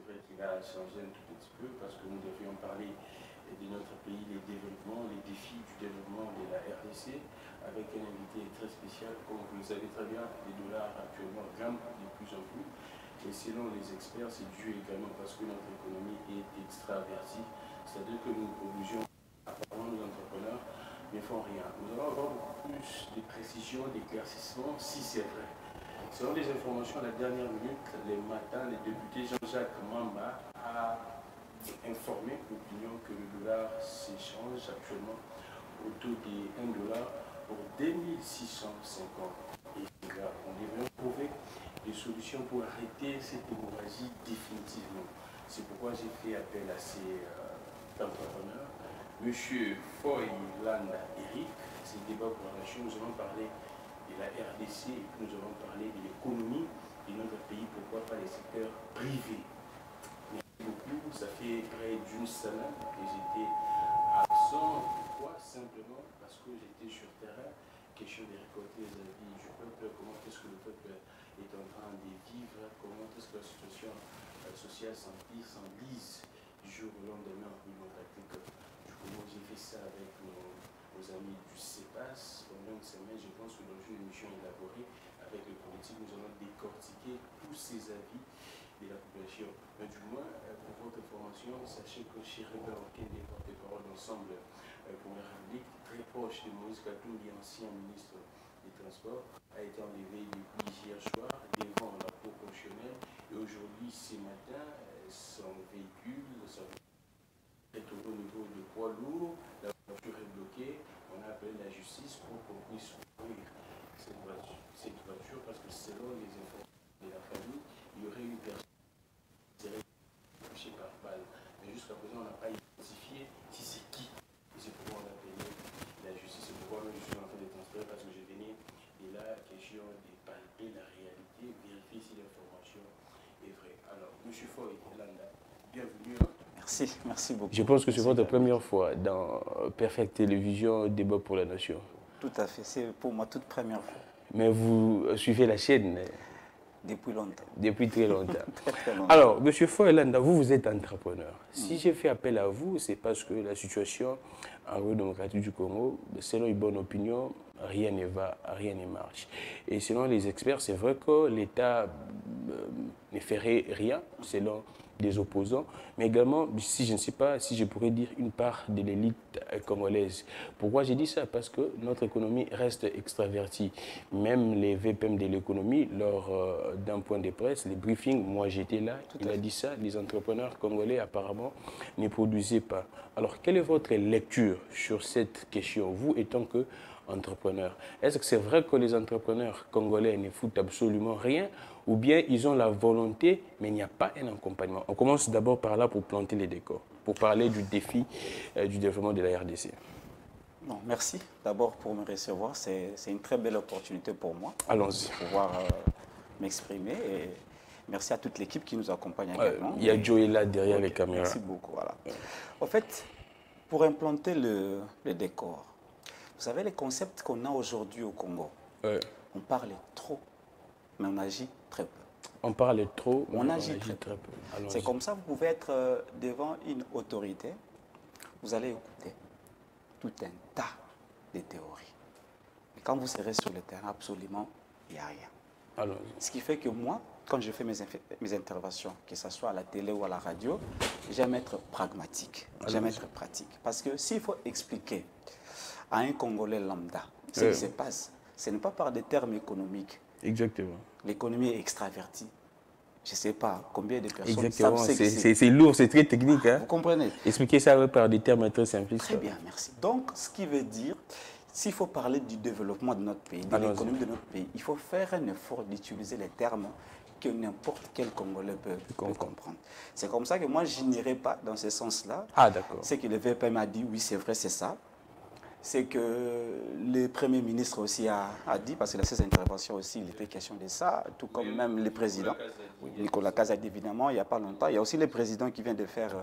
vrai qu'il a changé un tout petit peu parce que nous devions parler de notre pays, les développements, les défis du développement de la RDC, avec un invité très spécial. Comme vous le savez très bien, les dollars actuellement grimpent de plus en plus. Et selon les experts, c'est dû également parce que notre économie est extravertie, c'est-à-dire que nous produisions apparemment nos entrepreneurs ne font rien. Nous allons avoir beaucoup plus de précisions, d'éclaircissements, si c'est vrai. Selon les informations à la dernière minute, les matins, le député Jean-Jacques Mamba a informé l'opinion que le dollar s'échange actuellement au taux de 1 dollar pour 2650. Et là, on devrait trouver des solutions pour arrêter cette hémorragie définitivement. C'est pourquoi j'ai fait appel à ces entrepreneurs. Monsieur Foy Landa Eric, c'est le débat pour la nation, nous allons parler de la RDC et puis nous allons parler de l'économie de notre pays, pourquoi pas les secteurs privés. Merci beaucoup, ça fait près d'une semaine que j'étais absent. Pourquoi? Simplement parce que j'étais sur terrain, question de récolter les avis du peuple, comment est-ce que le peuple est en train de vivre, comment est-ce que la situation sociale s'enlise du jour au lendemain en République démocratique du Congo. J'ai fait ça avec nos amis du CEPAS pendant une semaine. Je pense que dans une émission élaborée avec le politique, nous allons décortiquer tous ces avis de la population. Mais du moins, pour votre information, sachez que Chéré Baroquin, des porte-parole d'ensemble pour la République, très proche de Moïse Katumbi, ancien ministre des Transports, a été enlevé depuis hier soir devant la Cour constitutionnelle. Et aujourd'hui, ce matin, son véhicule est au niveau de poids lourd, la voiture est bloquée. On a appelé la justice pour qu'on puisse ouvrir cette voiture parce que selon les informations de la famille, il y aurait une personne touchée par balle. Mais jusqu'à présent, on n'a pas identifié si c'est qui. Et c'est pourquoi on a appelé la justice. C'est pourquoi je suis en train de transférer parce que je venais de la question de palper la réalité, vérifier si l'information est vraie. Alors, M. Foy Landa, bienvenue. Merci, merci beaucoup. Je pense que c'est votre première fois dans Perfect Télévision, Débat pour la Nation. Tout à fait, c'est pour moi toute première fois. Mais vous suivez la chaîne depuis longtemps. Depuis très longtemps. Très longtemps. Alors, M. Foy Landa, vous êtes entrepreneur. Si j'ai fait appel à vous, c'est parce que la situation en République démocratique du Congo, selon une bonne opinion, rien ne va, rien ne marche. Et selon les experts, c'est vrai que l'État ne ferait rien, selon des opposants, mais également, si je ne sais pas, si je pourrais dire une part de l'élite congolaise. Pourquoi j'ai dit ça? Parce que notre économie reste extravertie. Même les VPM de l'économie, lors d'un point de presse, les briefings, moi j'étais là, il a dit ça, les entrepreneurs congolais apparemment ne produisaient pas. Alors, quelle est votre lecture sur cette question, vous étant que entrepreneurs? Est-ce que c'est vrai que les entrepreneurs congolais ne foutent absolument rien ou bien ils ont la volonté mais il n'y a pas un accompagnement? On commence d'abord par là pour planter les décors, pour parler du défi du développement de la RDC. Non, merci d'abord pour me recevoir, c'est une très belle opportunité pour moi. Allons-y. De pouvoir m'exprimer et merci à toute l'équipe qui nous accompagne également. Il y a Joey là derrière les caméras. Merci beaucoup. Voilà. En fait, pour implanter le décor, vous savez, les concepts qu'on a aujourd'hui au Congo, on parle trop, mais on agit très peu. On parle trop, mais on agit très peu. C'est comme ça, vous pouvez être devant une autorité, vous allez écouter tout un tas de théories. Mais quand vous serez sur le terrain, absolument, il n'y a rien. Ce qui fait que moi, quand je fais mes interventions, que ce soit à la télé ou à la radio, j'aime être pragmatique, j'aime être pratique. Parce que s'il faut expliquer à un Congolais lambda ce qui se passe, ce n'est pas par des termes économiques. Exactement. L'économie est extravertie. Je ne sais pas combien de personnes Exactement. savent ce que c'est. C'est lourd, c'est très technique. Hein? Vous comprenez? Expliquer ça par des termes très simples. Très bien, merci. Donc, ce qui veut dire, s'il faut parler du développement de notre pays, de l'économie de notre pays, il faut faire un effort d'utiliser les termes que n'importe quel Congolais peut comprendre. C'est comme ça que moi, je n'irai pas dans ce sens-là. Ah, d'accord. C'est que le VPM a dit, oui, c'est vrai, c'est ça. C'est que le Premier ministre aussi a dit, parce que dans ses interventions aussi, il était question de ça, tout comme même le président. Nicolas Kazadi, évidemment, il n'y a pas longtemps. Il y a aussi le président qui vient de faire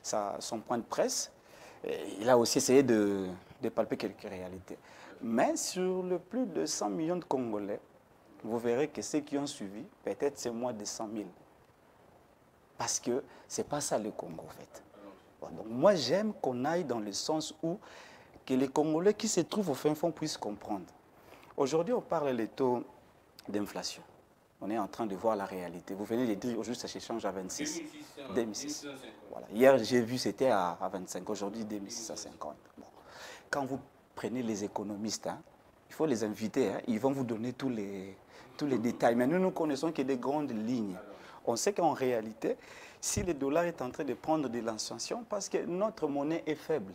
son point de presse. Il a aussi essayé de palper quelques réalités. Mais sur le plus de 100 millions de Congolais, vous verrez que ceux qui ont suivi, peut-être c'est moins de 100 000. Parce que ce n'est pas ça le Congo, en fait. Voilà, donc moi, j'aime qu'on aille dans le sens où que les Congolais qui se trouvent au fin fond puissent comprendre. Aujourd'hui, on parle des taux d'inflation. On est en train de voir la réalité. Vous venez de dire, aujourd'hui, ça s'échange à 26. 2600. Voilà. Hier, j'ai vu, c'était à 25. Aujourd'hui, 2650. Bon. Quand vous prenez les économistes, hein, il faut les inviter. Hein, ils vont vous donner tous les détails. Mais nous, nous connaissons que des grandes lignes. On sait qu'en réalité, si le dollar est en train de prendre de l'ascension, parce que notre monnaie est faible.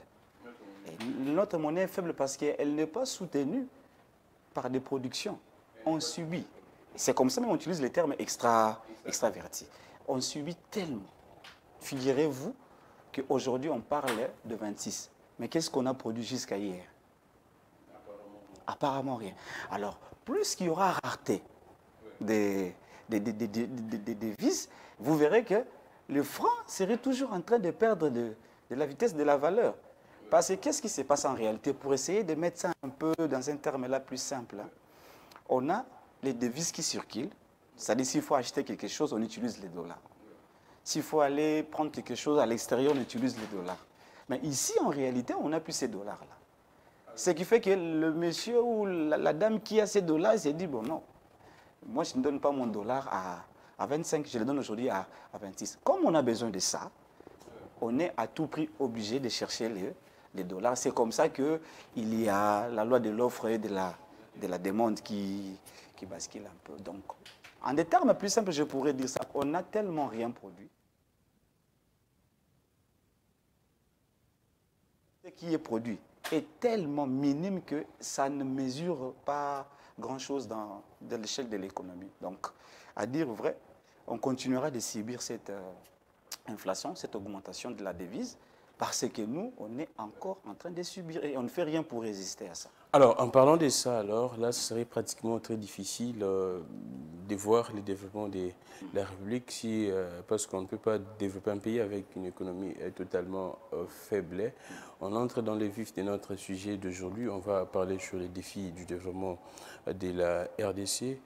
Et notre monnaie est faible parce qu'elle n'est pas soutenue par des productions. On subit. C'est comme ça, mais on utilise les termes extravertis. On subit tellement. Figurez-vous qu'aujourd'hui, on parle de 26. Mais qu'est-ce qu'on a produit jusqu'à hier? Apparemment rien. Alors, plus qu'il y aura rareté des devises, vous verrez que le franc serait toujours en train de perdre de la vitesse de la valeur. Parce que qu'est-ce qui se passe en réalité? Pour essayer de mettre ça un peu dans un terme là plus simple, on a les devises qui circulent. C'est-à-dire s'il faut acheter quelque chose, on utilise les dollars. S'il faut aller prendre quelque chose à l'extérieur, on utilise les dollars. Mais ici, en réalité, on n'a plus ces dollars-là. Ce qui fait que le monsieur ou la dame qui a ces dollars, il s'est dit, bon non, moi je ne donne pas mon dollar à 25, je le donne aujourd'hui à 26. Comme on a besoin de ça, on est à tout prix obligé de chercher les dollars. C'est comme ça qu'il y a la loi de l'offre et de la demande qui bascule un peu. Donc, en des termes plus simples, je pourrais dire ça. On n'a tellement rien produit. Ce qui est produit est tellement minime que ça ne mesure pas grand-chose dans l'échelle de l'économie. Donc, à dire vrai, on continuera de subir cette inflation, cette augmentation de la devise, parce que nous, on est encore en train de subir et on ne fait rien pour résister à ça. Alors, en parlant de ça, alors, là, ce serait pratiquement très difficile de voir le développement de la République si, parce qu'on ne peut pas développer un pays avec une économie totalement faible. On entre dans le vif de notre sujet d'aujourd'hui. On va parler sur les défis du développement de la RDC.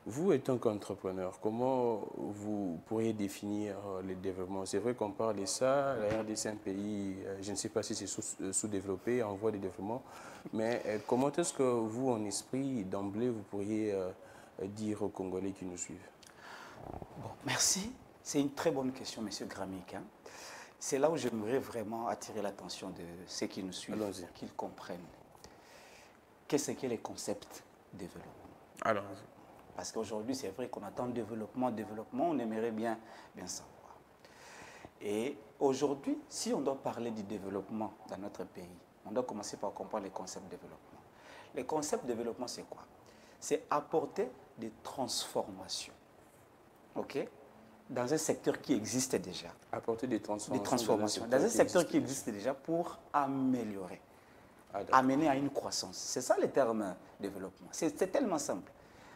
Vous, étant qu'entrepreneur, comment vous pourriez définir le développement? C'est vrai qu'on parle de ça, la RDC est un pays, je ne sais pas si c'est sous-développé, en voie de développement, mais comment est-ce que vous, en esprit, d'emblée, vous pourriez dire aux Congolais qui nous suivent? Bon, merci. C'est une très bonne question, M. Gramik. Hein. C'est là où j'aimerais vraiment attirer l'attention de ceux qui nous suivent, qu'ils comprennent. Qu'est-ce que les concepts de développement? Alors, parce qu'aujourd'hui, c'est vrai qu'on attend développement, on aimerait bien savoir. Et aujourd'hui, si on doit parler du développement dans notre pays, on doit commencer par comprendre les concepts de développement. Les concepts de développement, c'est quoi? C'est apporter des transformations, ok, dans un secteur qui existe déjà. Apporter des transformations. Des transformations dans un secteur qui existe déjà pour améliorer, amener à une croissance. C'est ça le terme développement. C'est tellement simple.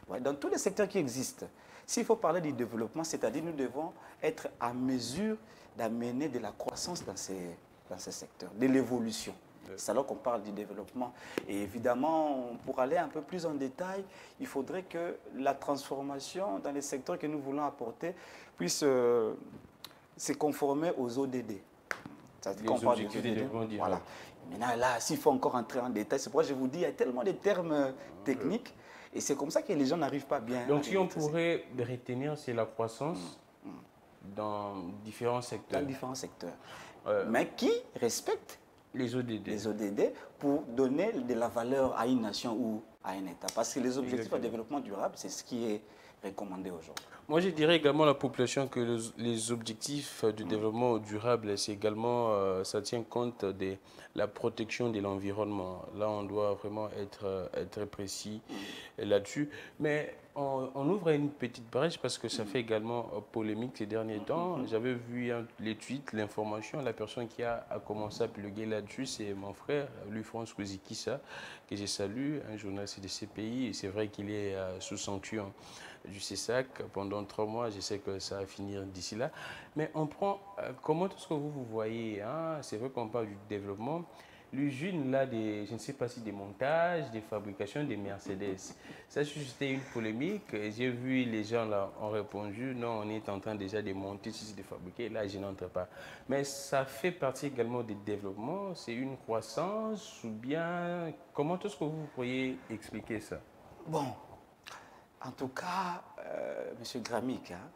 Ouais, dans tous les secteurs qui existent, s'il faut parler du développement, c'est-à-dire nous devons être à mesure d'amener de la croissance dans ces secteurs, de l'évolution. C'est alors qu'on parle du développement. Et évidemment, pour aller un peu plus en détail, il faudrait que la transformation dans les secteurs que nous voulons apporter puisse se conformer aux ODD. Les objectifs de développement durable. Voilà. Maintenant, là, s'il faut encore entrer en détail, c'est pourquoi je vous dis, il y a tellement de termes techniques. Et c'est comme ça que les gens n'arrivent pas bien. Donc, si on pourrait retenir, c'est la croissance dans différents secteurs. Dans différents secteurs. Mais qui respectent les ODD pour donner de la valeur à une nation ou à un État. Parce que les objectifs de développement durable, c'est ce qui est recommandé aujourd'hui. Moi, je dirais également à la population que les objectifs de développement durable, c'est également, ça tient compte de la protection de l'environnement. Là, on doit vraiment être précis là-dessus. Mais on ouvre une petite brèche parce que ça fait également polémique ces derniers temps. J'avais vu les tweets, l'information. La personne qui a commencé à plugger là-dessus, c'est mon frère, Louis-François Kouzikissa, que je salue, un journaliste de CPI. Et c'est vrai qu'il est sous sanction du CESAC pendant 3 mois. Je sais que ça va finir d'ici là. Mais on prend, comment est-ce que vous voyez, hein? C'est vrai qu'on parle du développement, l'usine là, je ne sais pas si des montages, des fabrications des Mercedes. Ça a suscité une polémique. J'ai vu les gens là ont répondu, non, on est en train déjà de monter, si c'est de fabriquer. Là, je n'entre pas. Mais ça fait partie également des développements. C'est une croissance ou bien... Comment est-ce que vous pourriez expliquer ça? Bon, en tout cas, M. Gramic, hein,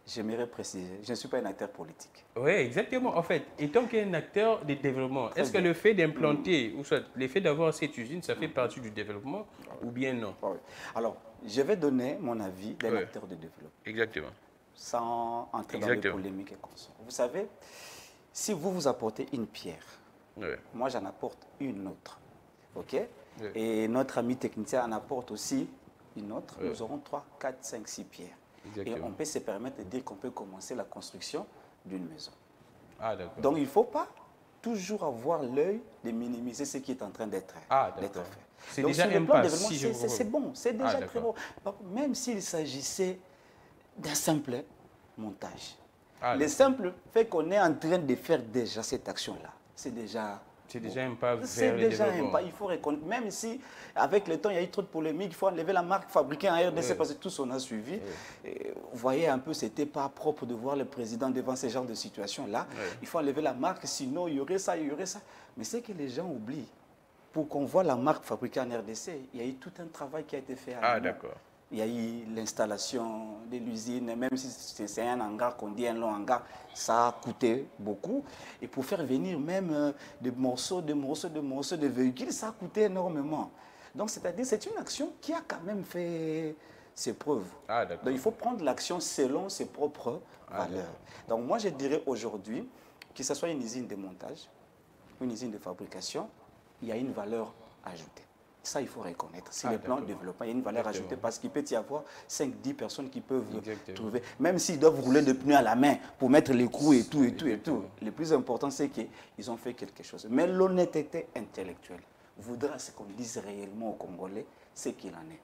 j'aimerais préciser, je ne suis pas un acteur politique. Oui, exactement. En fait, étant qu'un acteur de développement, est-ce que le fait d'implanter, ou soit le fait d'avoir cette usine, ça fait partie du développement ou bien non? Oui. Alors, je vais donner mon avis d'un acteur de développement. Exactement. Sans entrer dans les polémiques et consorts. Vous savez, si vous vous apportez une pierre, moi j'en apporte une autre. OK? Et notre ami technicien en apporte aussi une autre. Nous aurons 3, 4, 5, 6 pierres. Et on peut se permettre de dire qu'on peut commencer la construction d'une maison. Ah, d'accord. Donc il ne faut pas toujours avoir l'œil de minimiser ce qui est en train d'être fait. C'est déjà un pas. C'est bon, c'est déjà très bon. Même s'il s'agissait d'un simple montage. Le simple fait qu'on est en train de faire déjà cette action-là, c'est déjà... C'est déjà un pas vers C'est déjà un pas. Il faut reconnaître, même si avec le temps il y a eu trop de polémiques, il faut enlever la marque fabriquée en RDC parce que tous on a suivi. Vous voyez un peu, c'était pas propre de voir le président devant ce genre de situation-là. Il faut enlever la marque, sinon il y aurait ça, il y aurait ça. Mais c'est que les gens oublient. Pour qu'on voit la marque fabriquée en RDC, il y a eu tout un travail qui a été fait. D'accord. Il y a eu l'installation de l'usine, même si c'est un hangar qu'on dit un long hangar, ça a coûté beaucoup. Et pour faire venir même des morceaux de véhicules, ça a coûté énormément. Donc c'est-à-dire c'est une action qui a quand même fait ses preuves. Donc il faut prendre l'action selon ses propres valeurs. Donc moi je dirais aujourd'hui, que ce soit une usine de montage, une usine de fabrication, il y a une valeur ajoutée. Ça, il faut reconnaître. Sur le plan de développement, il y a une valeur ajoutée parce qu'il peut y avoir 5-10 personnes qui peuvent trouver, même s'ils doivent rouler des pneus à la main pour mettre les roues et tout. Le plus important, c'est qu'ils ont fait quelque chose. Mais l'honnêteté intellectuelle voudra ce qu'on dise réellement aux Congolais, ce qu'il en est.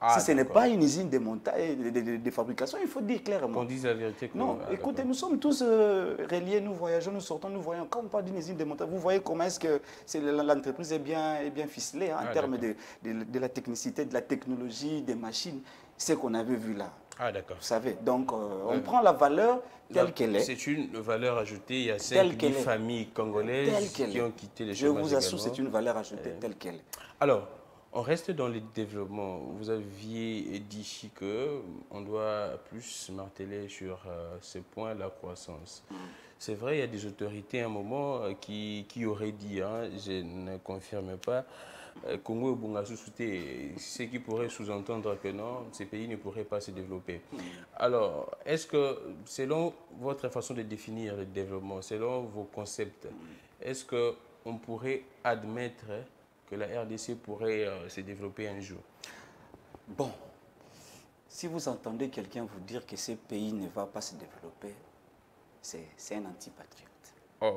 Si ce n'est pas une usine de montage, de fabrication, il faut dire clairement. Qu'on dise la vérité. Non, écoutez, nous sommes tous reliés, nous voyageons, nous sortons, nous voyons. Quand on parle d'une usine de montage, vous voyez comment est-ce que l'entreprise est bien ficelée en termes de la technicité, de la technologie, des machines. Ce qu'on avait vu là. D'accord. Vous savez, donc on prend la valeur telle qu'elle est. C'est une valeur ajoutée. Il y a 5 familles congolaises qui ont quitté les chômages. Je vous assure, c'est une valeur ajoutée telle qu'elle est. Alors, on reste dans les développements. Vous aviez dit qu'on doit plus marteler sur ce point, la croissance. C'est vrai, il y a des autorités à un moment qui auraient dit, je ne confirme pas, Congo et Bungasu, ce qui pourrait sous-entendre que non, ces pays ne pourraient pas se développer. Alors, est-ce que, selon votre façon de définir le développement, selon vos concepts, est-ce qu'on pourrait admettre que la RDC pourrait se développer un jour? Bon, si vous entendez quelqu'un vous dire que ce pays ne va pas se développer, c'est un antipatriote. Ouais.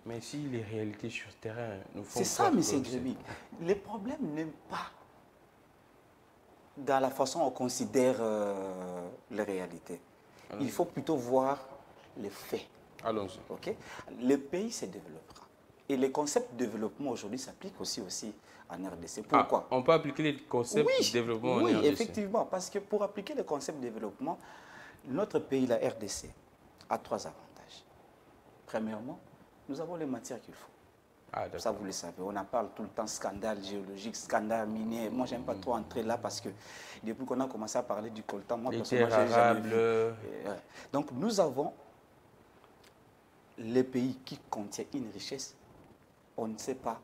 Mais si les réalités sur terrain nous font... C'est ça, M. Grémy. Le problème n'est pas dans la façon dont on considère les réalités. Il faut plutôt voir les faits. Allons-y. Okay? Le pays se développera. Et les concepts de développement aujourd'hui s'appliquent aussi en RDC. Pourquoi? On peut appliquer les concepts de développement en RDC. Oui, effectivement. Parce que pour appliquer les concepts de développement, notre pays, la RDC, a 3 avantages. Premièrement, nous avons les matières qu'il faut. Ça, vous le savez. On en parle tout le temps, scandale géologique, scandale minier. Moi, je n'aime pas trop entrer là parce que depuis qu'on a commencé à parler du coltan, moi, personnellement, je n'ai jamais vu. Donc, nous avons les pays qui contiennent une richesse, on ne sait pas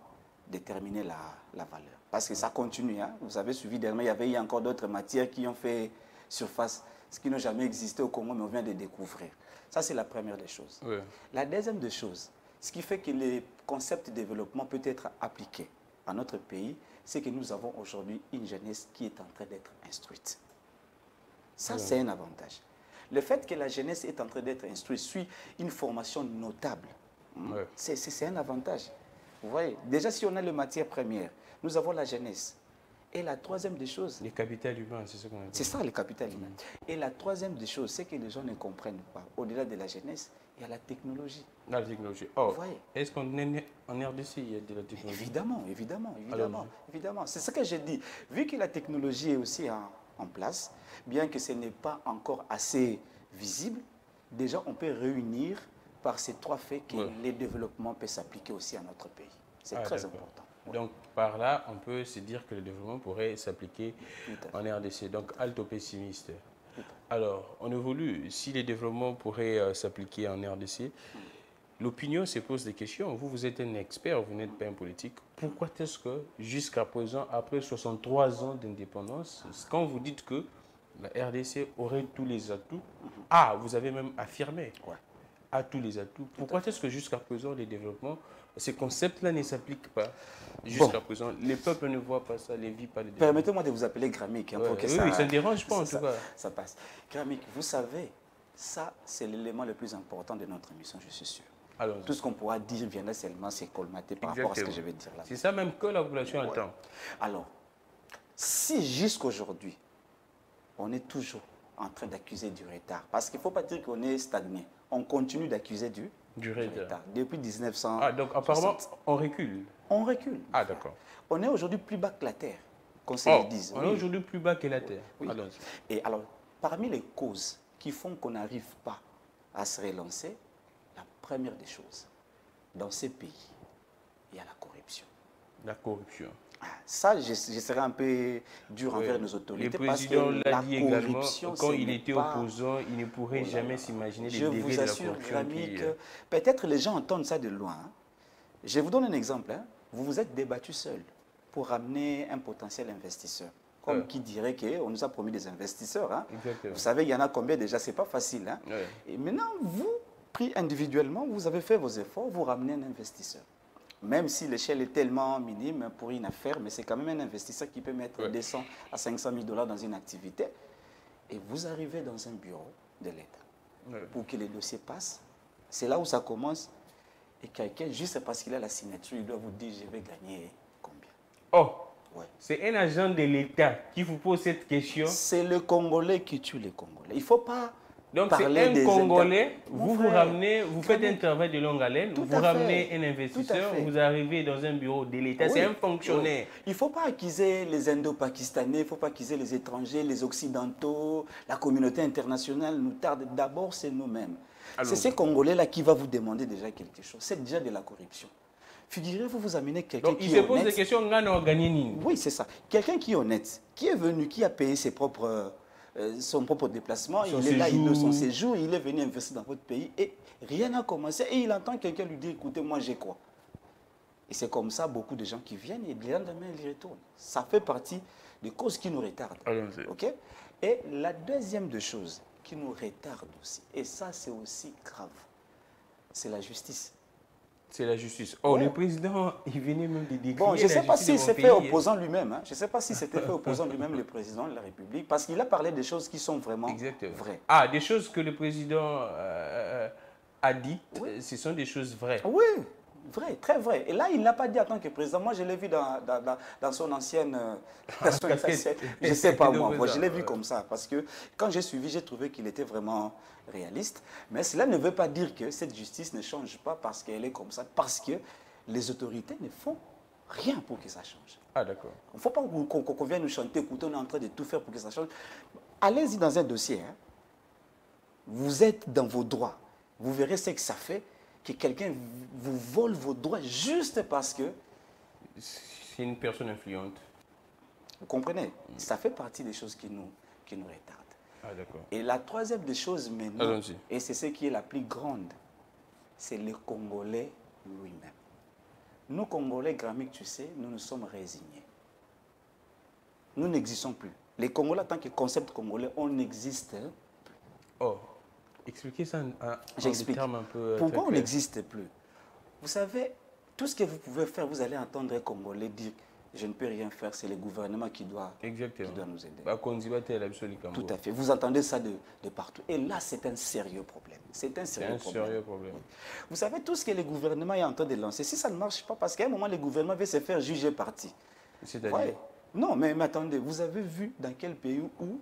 déterminer la valeur. Parce que ça continue. Vous avez suivi dernièrement, il y avait encore d'autres matières qui ont fait surface, ce qui n'a jamais existé au Congo, mais on vient de découvrir. Ça, c'est la première des choses. La deuxième des choses, ce qui fait que le concept de développement peut être appliqué à notre pays, c'est que nous avons aujourd'hui une jeunesse qui est en train d'être instruite. Ça, c'est un avantage. Le fait que la jeunesse est en train d'être instruite suit une formation notable. C'est un avantage. Vous voyez, déjà si on a les matières premières, nous avons la jeunesse. Et la troisième des choses... Les capitales humaines, c'est ce qu'on appelle. C'est ça, les capitales humaines. Et la troisième des choses, c'est que les gens ne comprennent pas. Au-delà de la jeunesse, il y a la technologie. La technologie. Oh, Vous voyez? est-ce qu'en RDC, il y a de la technologie? Évidemment. C'est ce que j'ai dit. Vu que la technologie est aussi en place, bien que ce n'est pas encore assez visible, déjà on peut réunir par ces trois faits que les développements peuvent s'appliquer aussi à notre pays. C'est très important. Donc, par là, on peut se dire que le développement pourrait s'appliquer en RDC. Donc, alto pessimiste. Alors, on évolue. Si les développements pourraient s'appliquer en RDC, l'opinion se pose des questions. Vous, vous êtes un expert, vous n'êtes pas un politique. Pourquoi est-ce que, jusqu'à présent, après 63 ans d'indépendance, quand vous dites que la RDC aurait tous les atouts, vous avez même affirmé, a tous les atouts, pourquoi est-ce que jusqu'à présent, les développements, ces concepts-là ne s'appliquent pas jusqu'à présent? Les peuples ne voient pas ça, les vivent pas. Permettez-moi de vous appeler Gramik. Pour que ça ne dérange pas en tout cas. Ça passe. Gramik, vous savez, ça, c'est l'élément le plus important de notre émission, je suis sûr. Tout ce qu'on pourra dire viendra seulement c'est colmaté par rapport à ce que je vais dire là. C'est ça même que la population attend. Alors, si jusqu'aujourd'hui, on est toujours en train d'accuser du retard, parce qu'il ne faut pas dire qu'on est stagné, on continue d'accuser du retard. Depuis 1900. Donc apparemment, on recule. On recule. D'accord. On est aujourd'hui plus bas que la Terre, qu'on se le dise. On est aujourd'hui plus bas que la Terre. Et alors, parmi les causes qui font qu'on n'arrive pas à se relancer, la première des choses, dans ces pays, il y a la corruption. La corruption. Ça, je serais un peu dur envers nos autorités. Le président l'a dit également, quand il était opposant, il ne pourrait jamais s'imaginer les dégâts de la corruption. Je vous assure, que peut-être les gens entendent ça de loin. Je vous donne un exemple. Vous vous êtes débattu seul pour ramener un potentiel investisseur. Comme qui dirait qu'on nous a promis des investisseurs. Vous savez, il y en a combien déjà, ce n'est pas facile. Et maintenant, vous, pris individuellement, vous avez fait vos efforts, vous ramenez un investisseur. Même si l'échelle est tellement minime pour une affaire, mais c'est quand même un investisseur qui peut mettre 200 à 500 000 $ dans une activité. Et vous arrivez dans un bureau de l'État pour que les dossiers passent. C'est là où ça commence. Et quelqu'un, juste parce qu'il a la signature, il doit vous dire, je vais gagner combien. C'est un agent de l'État qui vous pose cette question. C'est le Congolais qui tue les Congolais. Il ne faut pas... Donc c'est un Congolais, vous ramenez, vous faites un travail de longue haleine, vous ramenez un investisseur, vous arrivez dans un bureau de l'État, c'est un fonctionnaire. Il ne faut pas accuser les Indo-Pakistanais, il ne faut pas accuser les étrangers, les Occidentaux, la communauté internationale nous tarde. D'abord, c'est nous-mêmes. C'est ces Congolais-là qui va vous demander déjà quelque chose. C'est déjà de la corruption. Figurez-vous, vous amenez quelqu'un qui est honnête. Donc il se pose des questions, on a gagné. Oui, c'est ça. Quelqu'un qui est honnête, qui est venu, qui a payé ses propres... son propre déplacement, il est là, il a son séjour, il est venu investir dans votre pays et rien n'a commencé. Et il entend quelqu'un lui dire, écoutez, moi j'ai quoi? Et c'est comme ça, beaucoup de gens qui viennent et le lendemain, ils retournent. Ça fait partie des causes qui nous retardent. Et la deuxième des choses qui nous retarde aussi, et ça c'est aussi grave, c'est la justice. C'est la justice. Le président, il venait même de décrire je ne sais pas si c'est fait opposant lui-même. Je ne sais pas si c'était fait opposant lui-même, le président de la République, parce qu'il a parlé des choses qui sont vraiment vraies. Des choses que le président a dites, ce sont des choses vraies. Oui, vrai, très vrai. Et là, il n'a pas dit en tant que président. Moi, je l'ai vu dans son ancienne... je ne sais pas moi, je l'ai vu comme ça. Parce que quand j'ai suivi, j'ai trouvé qu'il était vraiment réaliste. Mais cela ne veut pas dire que cette justice ne change pas parce qu'elle est comme ça. Parce que les autorités ne font rien pour que ça change. D'accord. Il ne faut pas qu'on vienne nous chanter, écoutez, on est en train de tout faire pour que ça change. Allez-y dans un dossier. Vous êtes dans vos droits. Vous verrez ce que ça fait que quelqu'un vous vole vos droits juste parce que... C'est une personne influente. Vous comprenez? Ça fait partie des choses qui nous retardent. D'accord. Et la troisième des choses maintenant, et c'est ce qui est la plus grande, c'est le Congolais lui-même. Nous, Congolais, Gramik, tu sais, nous nous sommes résignés. Nous n'existons plus. Les Congolais, en tant que concept congolais, on n'existe plus. Expliquez ça en des termes un peu... Pourquoi on n'existe plus? Vous savez, tout ce que vous pouvez faire, vous allez entendre un Congolais dire « je ne peux rien faire, c'est le gouvernement qui doit nous aider ». Tout à fait. Vous entendez ça de partout. Et là, c'est un sérieux problème. C'est un sérieux problème. Vous savez, tout ce que le gouvernement est en train de lancer, si ça ne marche pas, parce qu'à un moment, le gouvernement va se faire juger parti. C'est-à-dire Non, mais attendez, vous avez vu dans quel pays où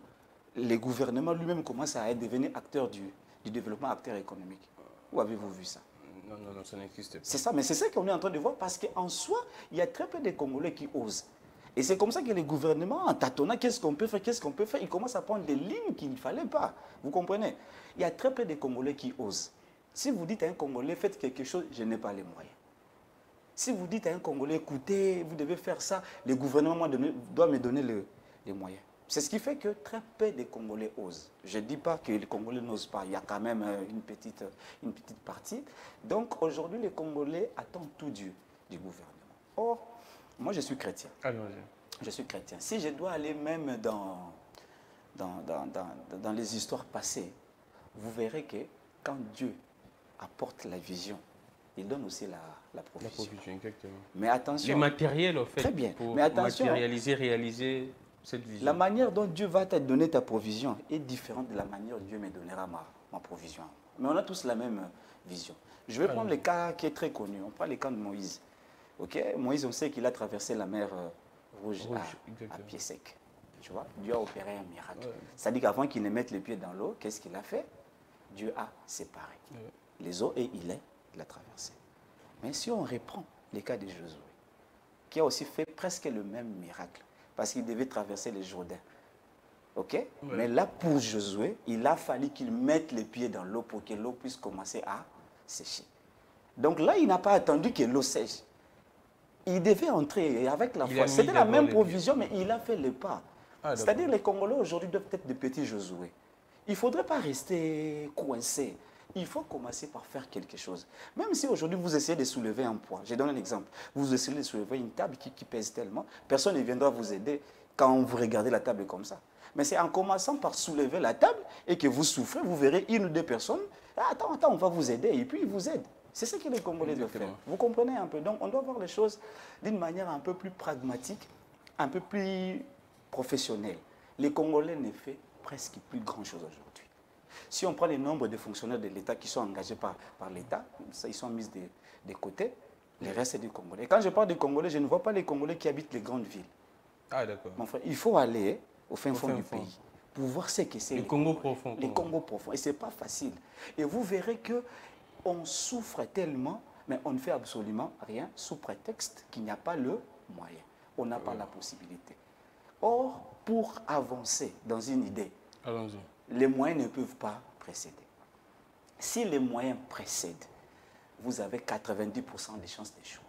les gouvernements lui-même commencent à devenir acteurs du développement, acteurs économiques? Où avez-vous vu ça? Non, non, non, ça n'existe pas. C'est ça, mais c'est ça qu'on est en train de voir parce qu'en soi, il y a très peu de Congolais qui osent. Et c'est comme ça que les gouvernements, en tâtonnant, qu'est-ce qu'on peut faire, ils commencent à prendre des lignes qu'il ne fallait pas. Vous comprenez? Il y a très peu de Congolais qui osent. Si vous dites à un Congolais, faites quelque chose, je n'ai pas les moyens. Si vous dites à un Congolais, écoutez, vous devez faire ça, le gouvernement doit me donner les moyens. C'est ce qui fait que très peu de Congolais osent. Je ne dis pas que les Congolais n'osent pas, il y a quand même une petite partie. Donc aujourd'hui, les Congolais attendent tout du gouvernement. Or, moi je suis chrétien. Allons-y. Je suis chrétien. Si je dois aller même dans les histoires passées, vous verrez que quand Dieu apporte la vision, il donne aussi la provision. La provision, exactement. Mais attention. Le matériel, en fait, très bien. pour mais attention, réaliser cette vision. La manière dont Dieu va te donner ta provision est différente de la manière dont Dieu me donnera ma provision. Mais on a tous la même vision. Je vais prendre le cas qui est très connu. On prend le cas de Moïse. Okay? Moïse, on sait qu'il a traversé la mer Rouge à pied sec. Tu vois? Dieu a opéré un miracle. Ouais. C'est-à-dire qu'avant qu'il ne mette les pieds dans l'eau, qu'est-ce qu'il a fait? Dieu a séparé les eaux et il l'a traversé. Mais si on reprend le cas de Josué, qui a aussi fait presque le même miracle, parce qu'il devait traverser le Jourdain. OK? Ouais. Mais là, pour Josué, il a fallu qu'il mette les pieds dans l'eau pour que l'eau puisse commencer à sécher. Donc là, il n'a pas attendu que l'eau sèche. Il devait entrer avec la foi. C'était la même provision, mais il a fait le pas. C'est-à-dire que les Congolais aujourd'hui doivent être des petits Josué. Il ne faudrait pas rester coincé. Il faut commencer par faire quelque chose. Même si aujourd'hui vous essayez de soulever un poids, je donne un exemple. Vous essayez de soulever une table qui pèse tellement, personne ne viendra vous aider quand vous regardez la table comme ça. Mais c'est en commençant par soulever la table et que vous souffrez, vous verrez une ou deux personnes. Attends, on va vous aider. Et puis ils vous aident. C'est ce que les Congolais doivent faire. Vous comprenez un peu? Donc on doit voir les choses d'une manière un peu plus pragmatique, un peu plus professionnelle. Les Congolais ne font presque plus grand-chose aujourd'hui. Si on prend les nombres de fonctionnaires de l'État qui sont engagés par l'État, ils sont mis de côté, le reste c'est des Congolais. Et quand je parle des Congolais, je ne vois pas les Congolais qui habitent les grandes villes. Ah d'accord. Mon frère, il faut aller au fin fond du pays pour voir ce que c'est. Les Congos profonds. Les Congos profonds. Et ce n'est pas facile. Et vous verrez qu'on souffre tellement, mais on ne fait absolument rien sous prétexte qu'il n'y a pas le moyen. On n'a pas la possibilité. Or, pour avancer dans une idée, les moyens ne peuvent pas précéder. Si les moyens précèdent, vous avez 90% des chances d'échouer.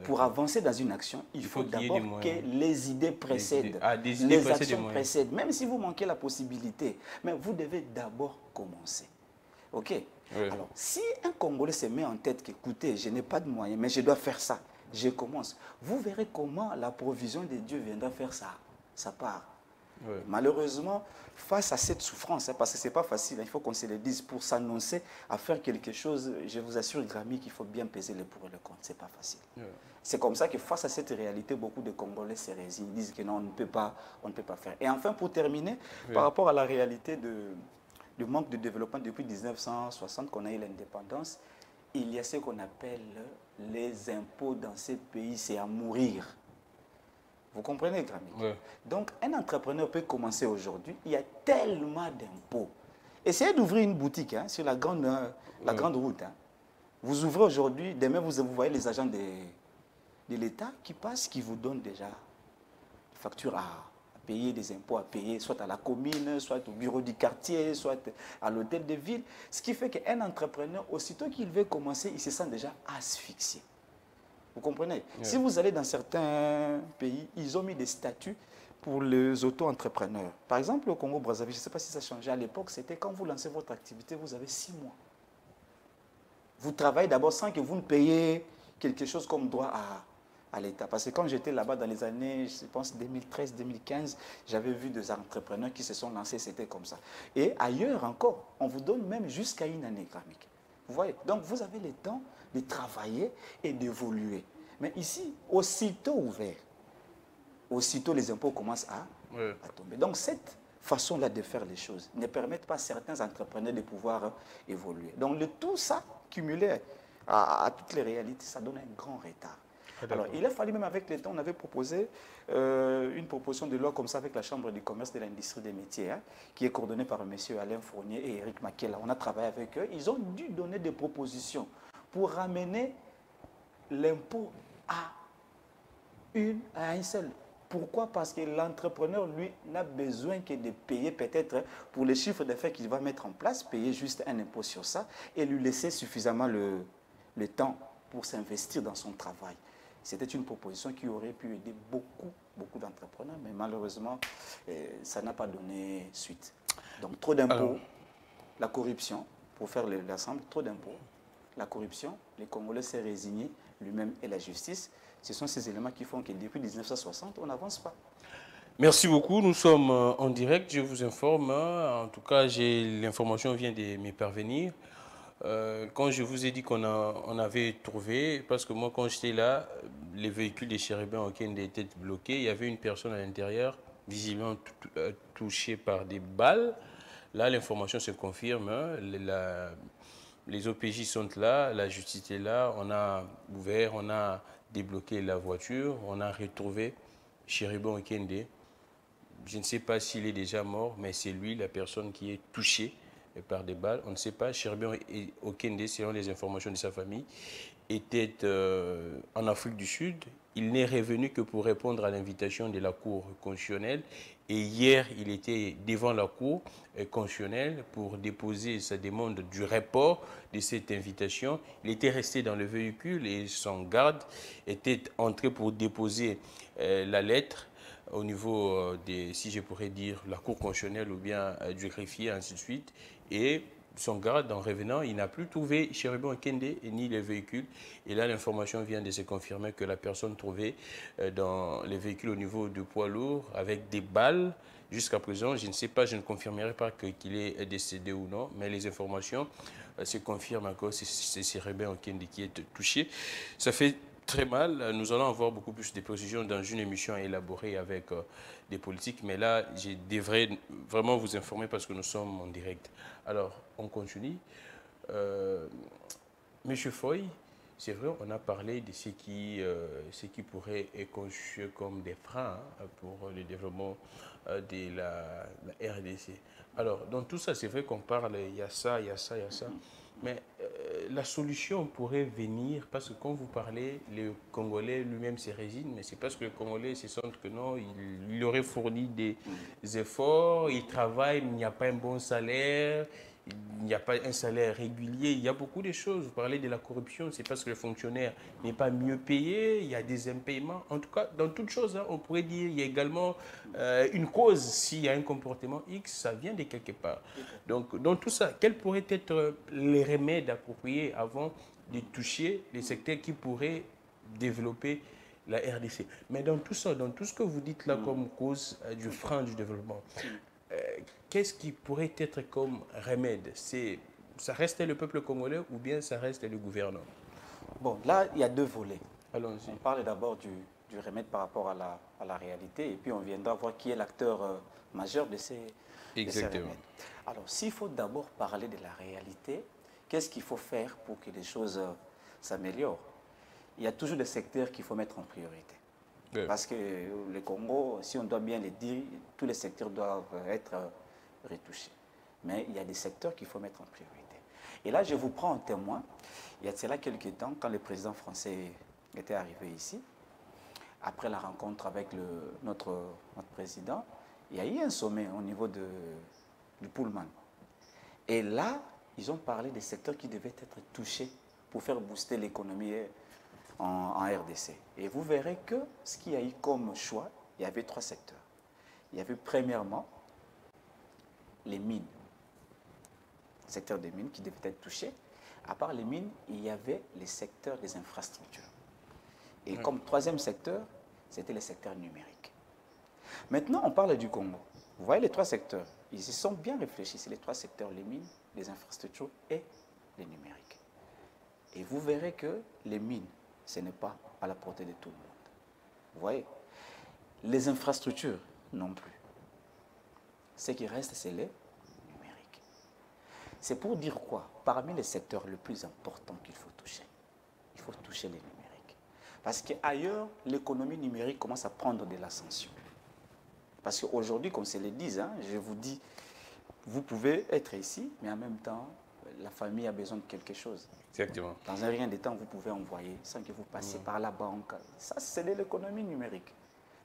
Pour avancer dans une action, il faut d'abord que les idées précèdent, les actions précèdent. Même si vous manquez la possibilité, mais vous devez d'abord commencer. OK? Oui. Alors, si un Congolais se met en tête qu'écoutez, je n'ai pas de moyens, mais je dois faire ça, je commence, vous verrez comment la provision de Dieu viendra faire sa part. Oui. Malheureusement, face à cette souffrance, parce que ce n'est pas facile, il faut qu'on se le dise, pour s'annoncer à faire quelque chose, je vous assure, Grammy, qu'il faut bien peser le pour et le contre, ce n'est pas facile. Oui. C'est comme ça que face à cette réalité, beaucoup de Congolais se résignent, disent que non, on ne peut pas faire. Et enfin, pour terminer, par rapport à la réalité du manque de développement depuis 1960, qu'on a eu l'indépendance, il y a ce qu'on appelle les impôts dans ces pays, c'est à mourir. Vous comprenez, Grammy? Oui. Donc, un entrepreneur peut commencer aujourd'hui. Il y a tellement d'impôts. Essayez d'ouvrir une boutique hein, sur la grande route. Hein. Vous ouvrez aujourd'hui, demain, vous voyez les agents de l'État qui passent, qui vous donnent déjà des factures à payer, des impôts à payer, soit à la commune, soit au bureau du quartier, soit à l'hôtel de ville. Ce qui fait qu'un entrepreneur, aussitôt qu'il veut commencer, il se sent déjà asphyxié. Vous comprenez? Oui. Si vous allez dans certains pays, ils ont mis des statuts pour les auto-entrepreneurs. Par exemple, au Congo-Brazzaville, je ne sais pas si ça a changé. À l'époque, c'était quand vous lancez votre activité, vous avez 6 mois. Vous travaillez d'abord sans que vous ne payiez quelque chose comme droit à l'État. Parce que quand j'étais là-bas dans les années, je pense 2013-2015, j'avais vu des entrepreneurs qui se sont lancés, c'était comme ça. Et ailleurs encore, on vous donne même jusqu'à une année gramique. Vous voyez? Donc vous avez le temps de travailler et d'évoluer. Mais ici, aussitôt ouvert, aussitôt les impôts commencent à tomber. Donc cette façon-là de faire les choses ne permet pas à certains entrepreneurs de pouvoir évoluer. Donc tout ça, cumulé à toutes les réalités, ça donne un grand retard. Alors, il a fallu même avec les temps, on avait proposé une proposition de loi comme ça avec la Chambre du commerce, de l'industrie des métiers, hein, qui est coordonnée par M. Alain Fournier et Eric Makela. On a travaillé avec eux. Ils ont dû donner des propositions pour ramener l'impôt à un seul. Pourquoi? Parce que l'entrepreneur, lui, n'a besoin que de payer peut-être pour les chiffres d'affaires qu'il va mettre en place, payer juste un impôt sur ça et lui laisser suffisamment le temps pour s'investir dans son travail. C'était une proposition qui aurait pu aider beaucoup d'entrepreneurs, mais malheureusement, ça n'a pas donné suite. Donc, trop d'impôts, la corruption, pour faire l'ensemble, trop d'impôts, la corruption, les Congolais s'est résigné, lui-même et la justice. Ce sont ces éléments qui font que depuis 1960, on n'avance pas. Merci beaucoup. Nous sommes en direct. Je vous informe. En tout cas, l'information vient de me parvenir. Quand je vous ai dit qu'on avait trouvé, parce que moi, quand j'étais là, les véhicules des chérubins Okende étaient bloqués. Il y avait une personne à l'intérieur, visiblement touchée par des balles. Là, l'information se confirme. Les OPJ sont là, la justice est là. On a ouvert, on a débloqué la voiture, on a retrouvé Chérubin Okende. Je ne sais pas s'il est déjà mort, mais c'est lui, la personne qui est touchée par des balles. On ne sait pas. Chérubin Okende, selon les informations de sa famille, était en Afrique du Sud. Il n'est revenu que pour répondre à l'invitation de la Cour constitutionnelle. Et hier, il était devant la Cour constitutionnelle pour déposer sa demande du report de cette invitation. Il était resté dans le véhicule et son garde était entré pour déposer la lettre au niveau si je pourrais dire, la Cour constitutionnelle ou bien du greffier, ainsi de suite. Et son garde, en revenant, il n'a plus trouvé Chérubin Okende ni les véhicules. Et là, l'information vient de se confirmer que la personne trouvée dans les véhicules au niveau du poids lourd avec des balles, jusqu'à présent, je ne sais pas, je ne confirmerai pas qu'il est décédé ou non, mais les informations se confirment encore, c'est Chérubin Okende qui est touché. Ça fait très mal. Nous allons avoir beaucoup plus de précisions dans une émission élaborée avec des politiques. Mais là, je devrais vraiment vous informer parce que nous sommes en direct. Alors, on continue. Monsieur Foy, c'est vrai, on a parlé de ce qui pourrait être conçu comme des freins pour le développement de la RDC. Alors, dans tout ça, c'est vrai qu'on parle, il y a ça, il y a ça, il y a ça. Mais la solution pourrait venir, parce que quand vous parlez, le Congolais lui-même se résigne, mais c'est parce que le Congolais se sent que non, il aurait fourni des efforts, il travaille, mais il n'y a pas un bon salaire, il n'y a pas un salaire régulier, il y a beaucoup de choses. Vous parlez de la corruption, c'est parce que le fonctionnaire n'est pas mieux payé, il y a des impaiements. En tout cas, dans toute chose, hein, on pourrait dire qu'il y a également une cause. S'il y a un comportement X, ça vient de quelque part. Donc, dans tout ça, quels pourraient être les remèdes appropriés avant de toucher les secteurs qui pourraient développer la RDC? Mais dans tout ça, dans tout ce que vous dites là comme cause du frein du développement, qu'est-ce qui pourrait être comme remède? Ça reste le peuple congolais ou bien ça reste le gouvernement? Bon, là, il y a deux volets. Allons-y. On parle d'abord du remède par rapport à la réalité et puis on viendra voir qui est l'acteur majeur de ces remèdes. Alors, s'il faut d'abord parler de la réalité, qu'est-ce qu'il faut faire pour que les choses s'améliorent? Il y a toujours des secteurs qu'il faut mettre en priorité. Oui. Parce que le Congo, si on doit bien le dire, tous les secteurs doivent être retouchés. Mais il y a des secteurs qu'il faut mettre en priorité. Et là, je vous prends en témoin. Il y a de cela quelques temps, quand le président français était arrivé ici, après la rencontre avec notre président, il y a eu un sommet au niveau du Pullman. Et là, ils ont parlé des secteurs qui devaient être touchés pour faire booster l'économie en RDC. Et vous verrez que ce qu'il y a eu comme choix, il y avait 3 secteurs. Il y avait premièrement les mines, le secteur des mines qui devait être touché. À part les mines, il y avait les secteurs des infrastructures. Et comme 3e secteur, c'était le secteur numérique. Maintenant, on parle du Congo. Vous voyez les 3 secteurs, ils y sont bien réfléchis. C'est les 3 secteurs, les mines, les infrastructures et les numériques. Et vous verrez que les mines, ce n'est pas à la portée de tout le monde. Vous voyez, les infrastructures non plus. Ce qui reste, c'est les numériques. C'est pour dire quoi? Parmi les secteurs les plus importants qu'il faut toucher, il faut toucher les numériques. Parce qu'ailleurs, l'économie numérique commence à prendre de l'ascension. Parce qu'aujourd'hui, comme c'est le dit, hein, je vous dis, vous pouvez être ici, mais en même temps, la famille a besoin de quelque chose. Exactement. Dans un rien de temps, vous pouvez envoyer sans que vous passiez par la banque. Ça, c'est de l'économie numérique.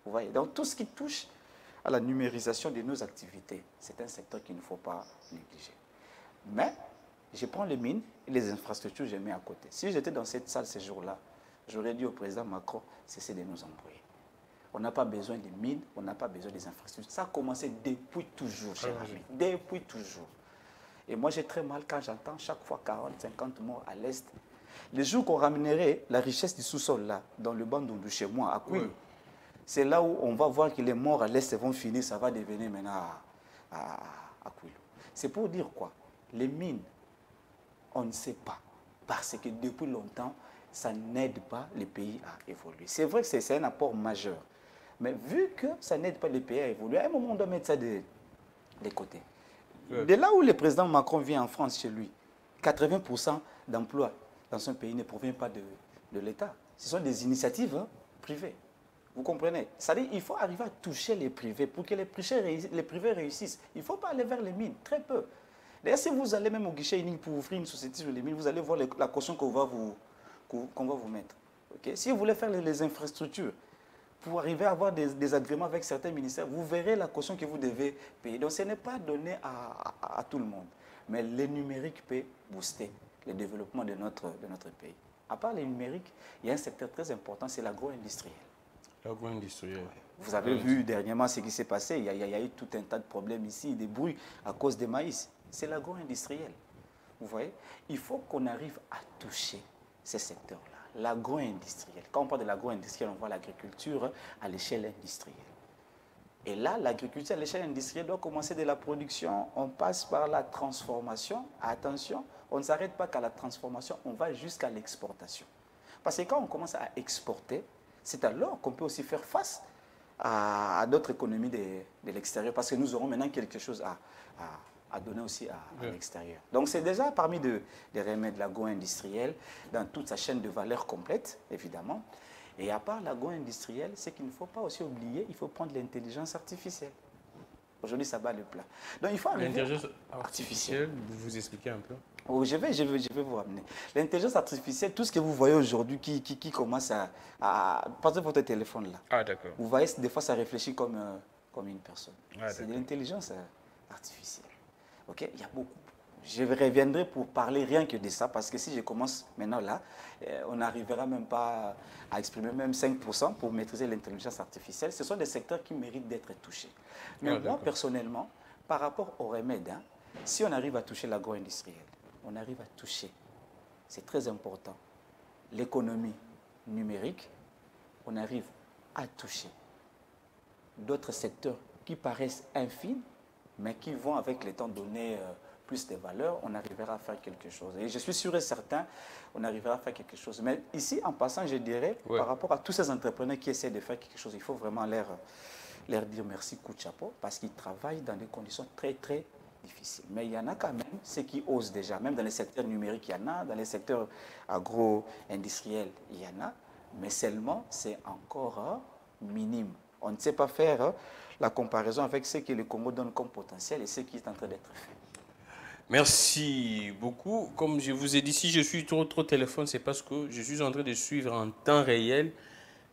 Vous voyez, donc tout ce qui touche à la numérisation de nos activités, c'est un secteur qu'il ne faut pas négliger. Mais je prends les mines et les infrastructures, je les mets à côté. Si j'étais dans cette salle ce jour-là, j'aurais dit au président Macron, cessez de nous embrouiller. On n'a pas besoin des mines, on n'a pas besoin des infrastructures. Ça a commencé depuis toujours, cher ami. Depuis toujours. Et moi, j'ai très mal quand j'entends chaque fois 40, 50 morts à l'Est. Les jours qu'on ramènerait la richesse du sous-sol, là, dans le Bandundu, chez moi, à Kouilou, c'est là où on va voir que les morts à l'Est vont finir, ça va devenir maintenant à Kouilou. C'est pour dire quoi? Les mines, on ne sait pas. Parce que depuis longtemps, ça n'aide pas les pays à évoluer. C'est vrai que c'est un apport majeur. Mais vu que ça n'aide pas les pays à évoluer, à un moment, on doit mettre ça de côté. De là où le président Macron vient en France chez lui, 80% d'emplois dans son pays ne proviennent pas de l'État. Ce sont des initiatives privées. Vous comprenez? C'est-à-dire qu'il faut arriver à toucher les privés pour que les privés réussissent. Il ne faut pas aller vers les mines, très peu. D'ailleurs, si vous allez même au guichet unique pour ouvrir une société sur les mines, vous allez voir la caution qu'on va vous mettre. Okay? Si vous voulez faire les infrastructures, pour arriver à avoir des agréments avec certains ministères, vous verrez la caution que vous devez payer. Donc ce n'est pas donné à tout le monde. Mais le numérique peut booster le développement de notre pays. À part le numérique, il y a un secteur très important, c'est l'agro-industriel. L'agro-industriel. Vous avez vu dernièrement ce qui s'est passé, il y a eu tout un tas de problèmes ici, des bruits à cause des maïs. C'est l'agro-industriel. Vous voyez, il faut qu'on arrive à toucher ces secteurs-là. L'agro-industriel. Quand on parle de l'agro-industriel, on voit l'agriculture à l'échelle industrielle. Et là, l'agriculture à l'échelle industrielle doit commencer de la production, on passe par la transformation. Attention, on ne s'arrête pas qu'à la transformation, on va jusqu'à l'exportation. Parce que quand on commence à exporter, c'est alors qu'on peut aussi faire face à d'autres économies de l'extérieur, parce que nous aurons maintenant quelque chose à donner aussi à l'extérieur. Donc c'est déjà parmi des remèdes de l'agro-industriel dans toute sa chaîne de valeur complète, évidemment. Et à part l'agro-industriel, c'est qu'il ne faut pas aussi oublier, il faut prendre l'intelligence artificielle. Aujourd'hui, ça bat le plat. Donc il faut arriver... L'intelligence artificielle, vous expliquez un peu? Oh, je vais vous ramener. L'intelligence artificielle, tout ce que vous voyez aujourd'hui qui commence à passer votre téléphone là. Ah, d'accord. Vous voyez, des fois, ça réfléchit comme une personne. Ah, c'est de l'intelligence artificielle. Ok, il y a beaucoup. Je reviendrai pour parler rien que de ça, parce que si je commence maintenant là, on n'arrivera même pas à exprimer même 5% pour maîtriser l'intelligence artificielle. Ce sont des secteurs qui méritent d'être touchés. Mais moi, personnellement, par rapport au remède, hein, si on arrive à toucher l'agro-industriel, on arrive à toucher, c'est très important, l'économie numérique, on arrive à toucher d'autres secteurs qui paraissent infimes, mais qui vont avec le temps donner plus de valeur, on arrivera à faire quelque chose. Et je suis sûr et certain, on arrivera à faire quelque chose. Mais ici, en passant, je dirais, par rapport à tous ces entrepreneurs qui essaient de faire quelque chose, il faut vraiment leur dire merci, coup de chapeau, parce qu'ils travaillent dans des conditions très, très difficiles. Mais il y en a quand même ceux qui osent déjà, même dans les secteurs numériques, il y en a, dans les secteurs agro-industriels, il y en a, mais seulement c'est encore minime. On ne sait pas faire la comparaison avec ce que le Congo donne comme potentiel et ce qui est en train d'être fait. Merci beaucoup. Comme je vous ai dit, si je suis trop téléphone, c'est parce que je suis en train de suivre en temps réel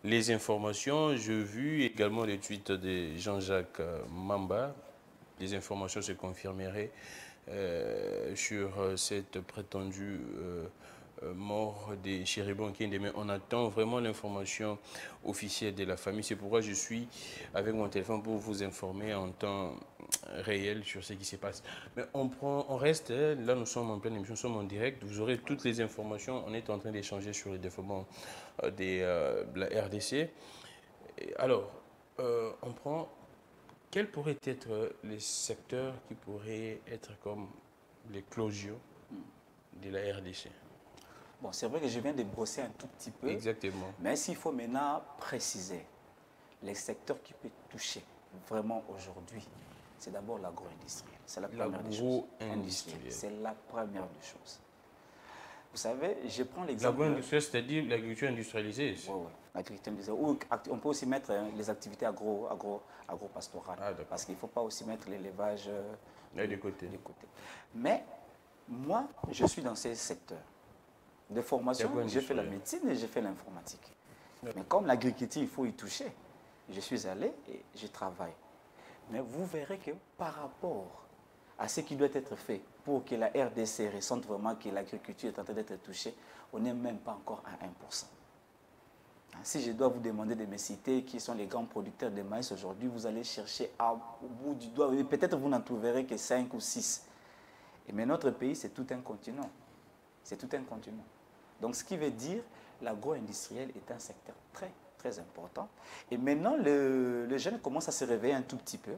les informations. J'ai vu également les tweets de Jean-Jacques Mamba. Les informations se confirmeraient sur cette prétendue mort des Chéribon Kinde, mais on attend vraiment l'information officielle de la famille. C'est pourquoi je suis avec mon téléphone pour vous informer en temps réel sur ce qui se passe. Mais on reste, là nous sommes en pleine émission, nous sommes en direct, vous aurez toutes les informations. On est en train d'échanger sur le développement de la RDC. Alors, on prend, quels pourraient être les secteurs qui pourraient être comme les closures de la RDC? Bon, c'est vrai que je viens de brosser un tout petit peu. Exactement. Mais s'il faut maintenant préciser, les secteurs qui peuvent toucher vraiment aujourd'hui, c'est d'abord l'agro-industriel. C'est la première des choses. C'est la première des choses. Vous savez, je prends l'exemple... L'agro-industriel, c'est-à-dire l'agriculture industrialisée. Oui, oui, l'agriculture industrielle. Ou on peut aussi mettre les activités agro-pastorales. Parce qu'il ne faut pas aussi mettre l'élevage de côté. Mais moi, je suis dans ces secteurs de formation. J'ai fait la médecine et j'ai fait l'informatique. Mais comme l'agriculture, il faut y toucher. Je suis allé et je travaille. Mais vous verrez que par rapport à ce qui doit être fait pour que la RDC ressente vraiment que l'agriculture est en train d'être touchée, on n'est même pas encore à 1%. Si je dois vous demander de me citer qui sont les grands producteurs de maïs aujourd'hui, vous allez chercher au bout du doigt. Peut-être vous n'en trouverez que 5 ou 6. Mais notre pays, c'est tout un continent. C'est tout un continent. Donc, ce qui veut dire l'agro-industriel est un secteur très, très important. Et maintenant, les jeunes commencent à se réveiller un tout petit peu.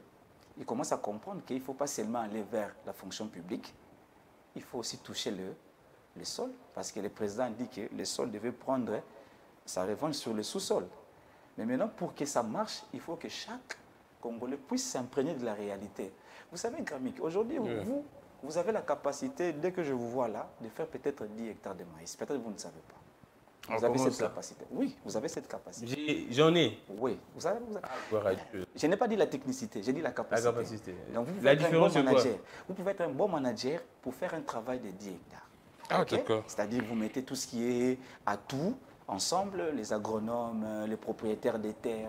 Ils commencent à comprendre qu'il ne faut pas seulement aller vers la fonction publique, il faut aussi toucher le sol, parce que le président dit que le sol devait prendre sa revanche sur le sous-sol. Mais maintenant, pour que ça marche, il faut que chaque Congolais puisse s'imprégner de la réalité. Vous savez, Gramik, aujourd'hui, vous avez la capacité, dès que je vous vois là, de faire peut-être 10 hectares de maïs. Peut-être que vous ne savez pas. Vous avez cette capacité. Oui, vous avez cette capacité. J'en ai. Oui, vous avez. Je n'ai pas dit la technicité, j'ai dit la capacité. La capacité. Donc vous pouvez être un bon manager. Vous pouvez être un bon manager pour faire un travail de 10 hectares. Ah, okay? D'accord. C'est-à-dire vous mettez tout ce qui est atout ensemble, les agronomes, les propriétaires des terres,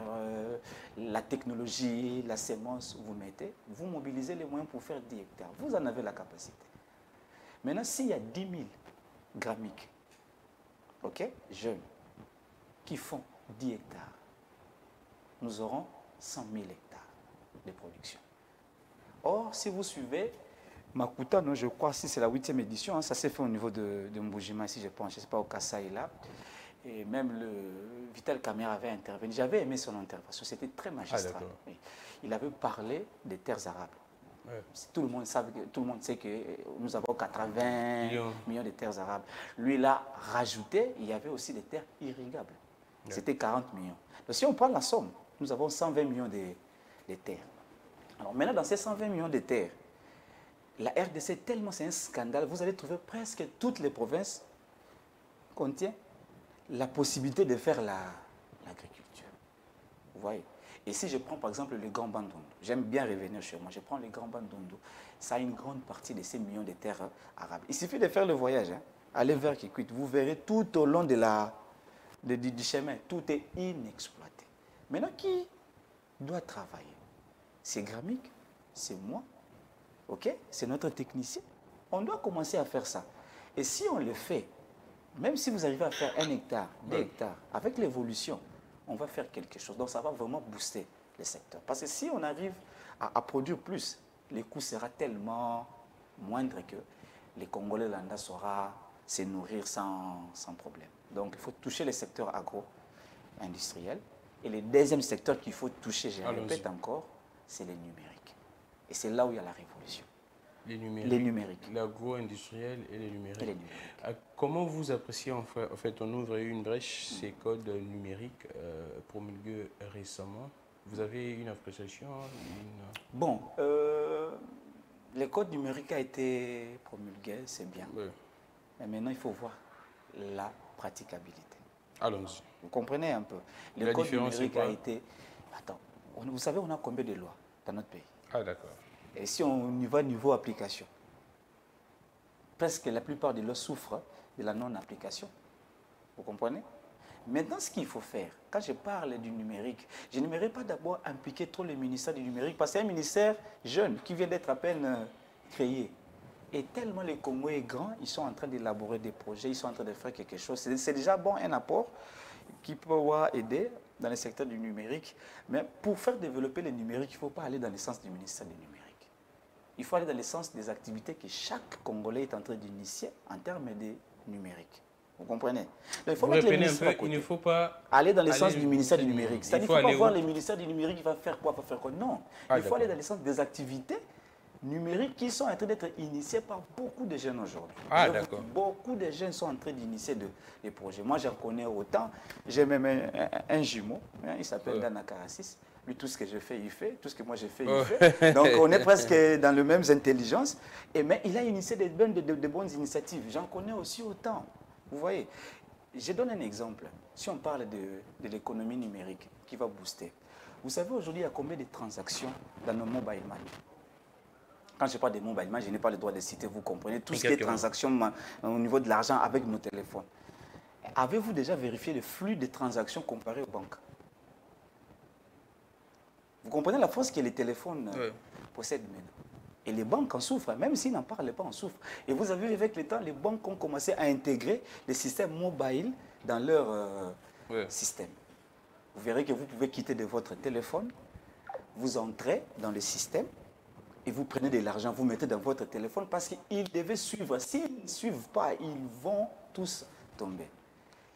la technologie, la sémence, vous mettez, vous mobilisez les moyens pour faire 10 hectares. Vous en avez la capacité. Maintenant, s'il y a 10 000 Gramik, jeunes, qui font 10 hectares, nous aurons 100 000 hectares de production. Or, si vous suivez Makuta, je crois, si c'est la 8e édition, ça s'est fait au niveau de Mbujima, si je pense, je ne sais pas, au Kasaï là. Et même le Vital Caméra avait intervenu. J'avais aimé son intervention, c'était très magistral. Il avait parlé des terres arables. Ouais. Tout le monde sait que nous avons 80 millions de terres arables. Lui, il a rajouté, il y avait aussi des terres irrigables. Ouais. C'était 40 millions. Donc, si on prend la somme, nous avons 120 millions de terres. Alors maintenant, dans ces 120 millions de terres, la RDC, tellement c'est un scandale, vous allez trouver presque toutes les provinces contiennent la possibilité de faire l'agriculture. Vous voyez? Et si je prends par exemple le Grand Bandundu, j'aime bien revenir chez moi, je prends le Grand Bandundu, ça a une grande partie de ces millions de terres arabes. Il suffit de faire le voyage, aller vers Kikwit, vous verrez tout au long du chemin, tout est inexploité. Maintenant, qui doit travailler? C'est Gramik, c'est moi, c'est notre technicien. On doit commencer à faire ça. Et si on le fait, même si vous arrivez à faire 1 hectare, 2 hectares, avec l'évolution, on va faire quelque chose. Donc ça va vraiment booster le secteur. Parce que si on arrive à produire plus, les coûts seront tellement moindres que les Congolais lambda sauront se nourrir sans problème. Donc il faut toucher le secteur agro-industriel. Et le deuxième secteur qu'il faut toucher, je répète encore, c'est les numériques. Et c'est là où il y a la révolution. Les numériques. L'agro-industriel et les numériques. Comment vous appréciez, en fait, on ouvre une brèche, ces codes numériques promulgués récemment. Vous avez une appréciation Bon, les codes numériques ont été promulgués, c'est bien. Oui. Mais maintenant, il faut voir la praticabilité. Allons-y. Vous comprenez un peu. Le code numérique a été... Attends, vous savez, on a combien de lois dans notre pays? Ah, d'accord. Et si on y va niveau application, presque la plupart des lois souffrent de la non-application. Vous comprenez? Maintenant, ce qu'il faut faire, quand je parle du numérique, je n'aimerais pas d'abord impliquer trop le ministère du numérique, parce que c'est un ministère jeune qui vient d'être à peine créé. Et tellement le Congo est grand, ils sont en train d'élaborer des projets, ils sont en train de faire quelque chose. C'est déjà bon, un apport qui peut aider dans le secteur du numérique. Mais pour faire développer le numérique, il ne faut pas aller dans le sens du ministère du numérique. Il faut aller dans le sens des activités que chaque Congolais est en train d'initier en termes de numérique. Vous comprenez? Donc, il faut mettre les ministres à côté. Il ne faut pas aller dans le sens du ministère du numérique. C'est-à-dire qu'il ne faut pas voir le ministère du numérique qui va faire quoi, pas faire quoi. Non. Il faut aller dans le sens des activités numériques qui sont en train d'être initiées par beaucoup de jeunes aujourd'hui. Ah, d'accord. Beaucoup de jeunes sont en train d'initier des projets. Moi, j'en connais autant. J'ai même un jumeau, il s'appelle Dana Karassis. Lui, tout ce que je fais, il fait. Tout ce que moi, je fais, il fait. Donc, on est presque dans les mêmes intelligences. Mais il a initié de bonnes initiatives. J'en connais aussi autant. Vous voyez. Je donne un exemple. Si on parle de l'économie numérique qui va booster, vous savez aujourd'hui, il y a combien de transactions dans nos mobile money? Quand je parle de mobile money, je n'ai pas le droit de citer, vous comprenez. Tout ce qui est transactions au niveau de l'argent avec nos téléphones. Avez-vous déjà vérifié le flux de transactions comparé aux banques? Vous comprenez la force que les téléphones possèdent maintenant. Et les banques en souffrent, même s'ils n'en parlent pas, en souffrent. Et vous avez vu avec le temps, les banques ont commencé à intégrer les systèmes mobiles dans leur système. Vous verrez que vous pouvez quitter de votre téléphone, vous entrez dans le système et vous prenez de l'argent, vous mettez dans votre téléphone parce qu'ils devaient suivre. S'ils ne suivent pas, ils vont tous tomber.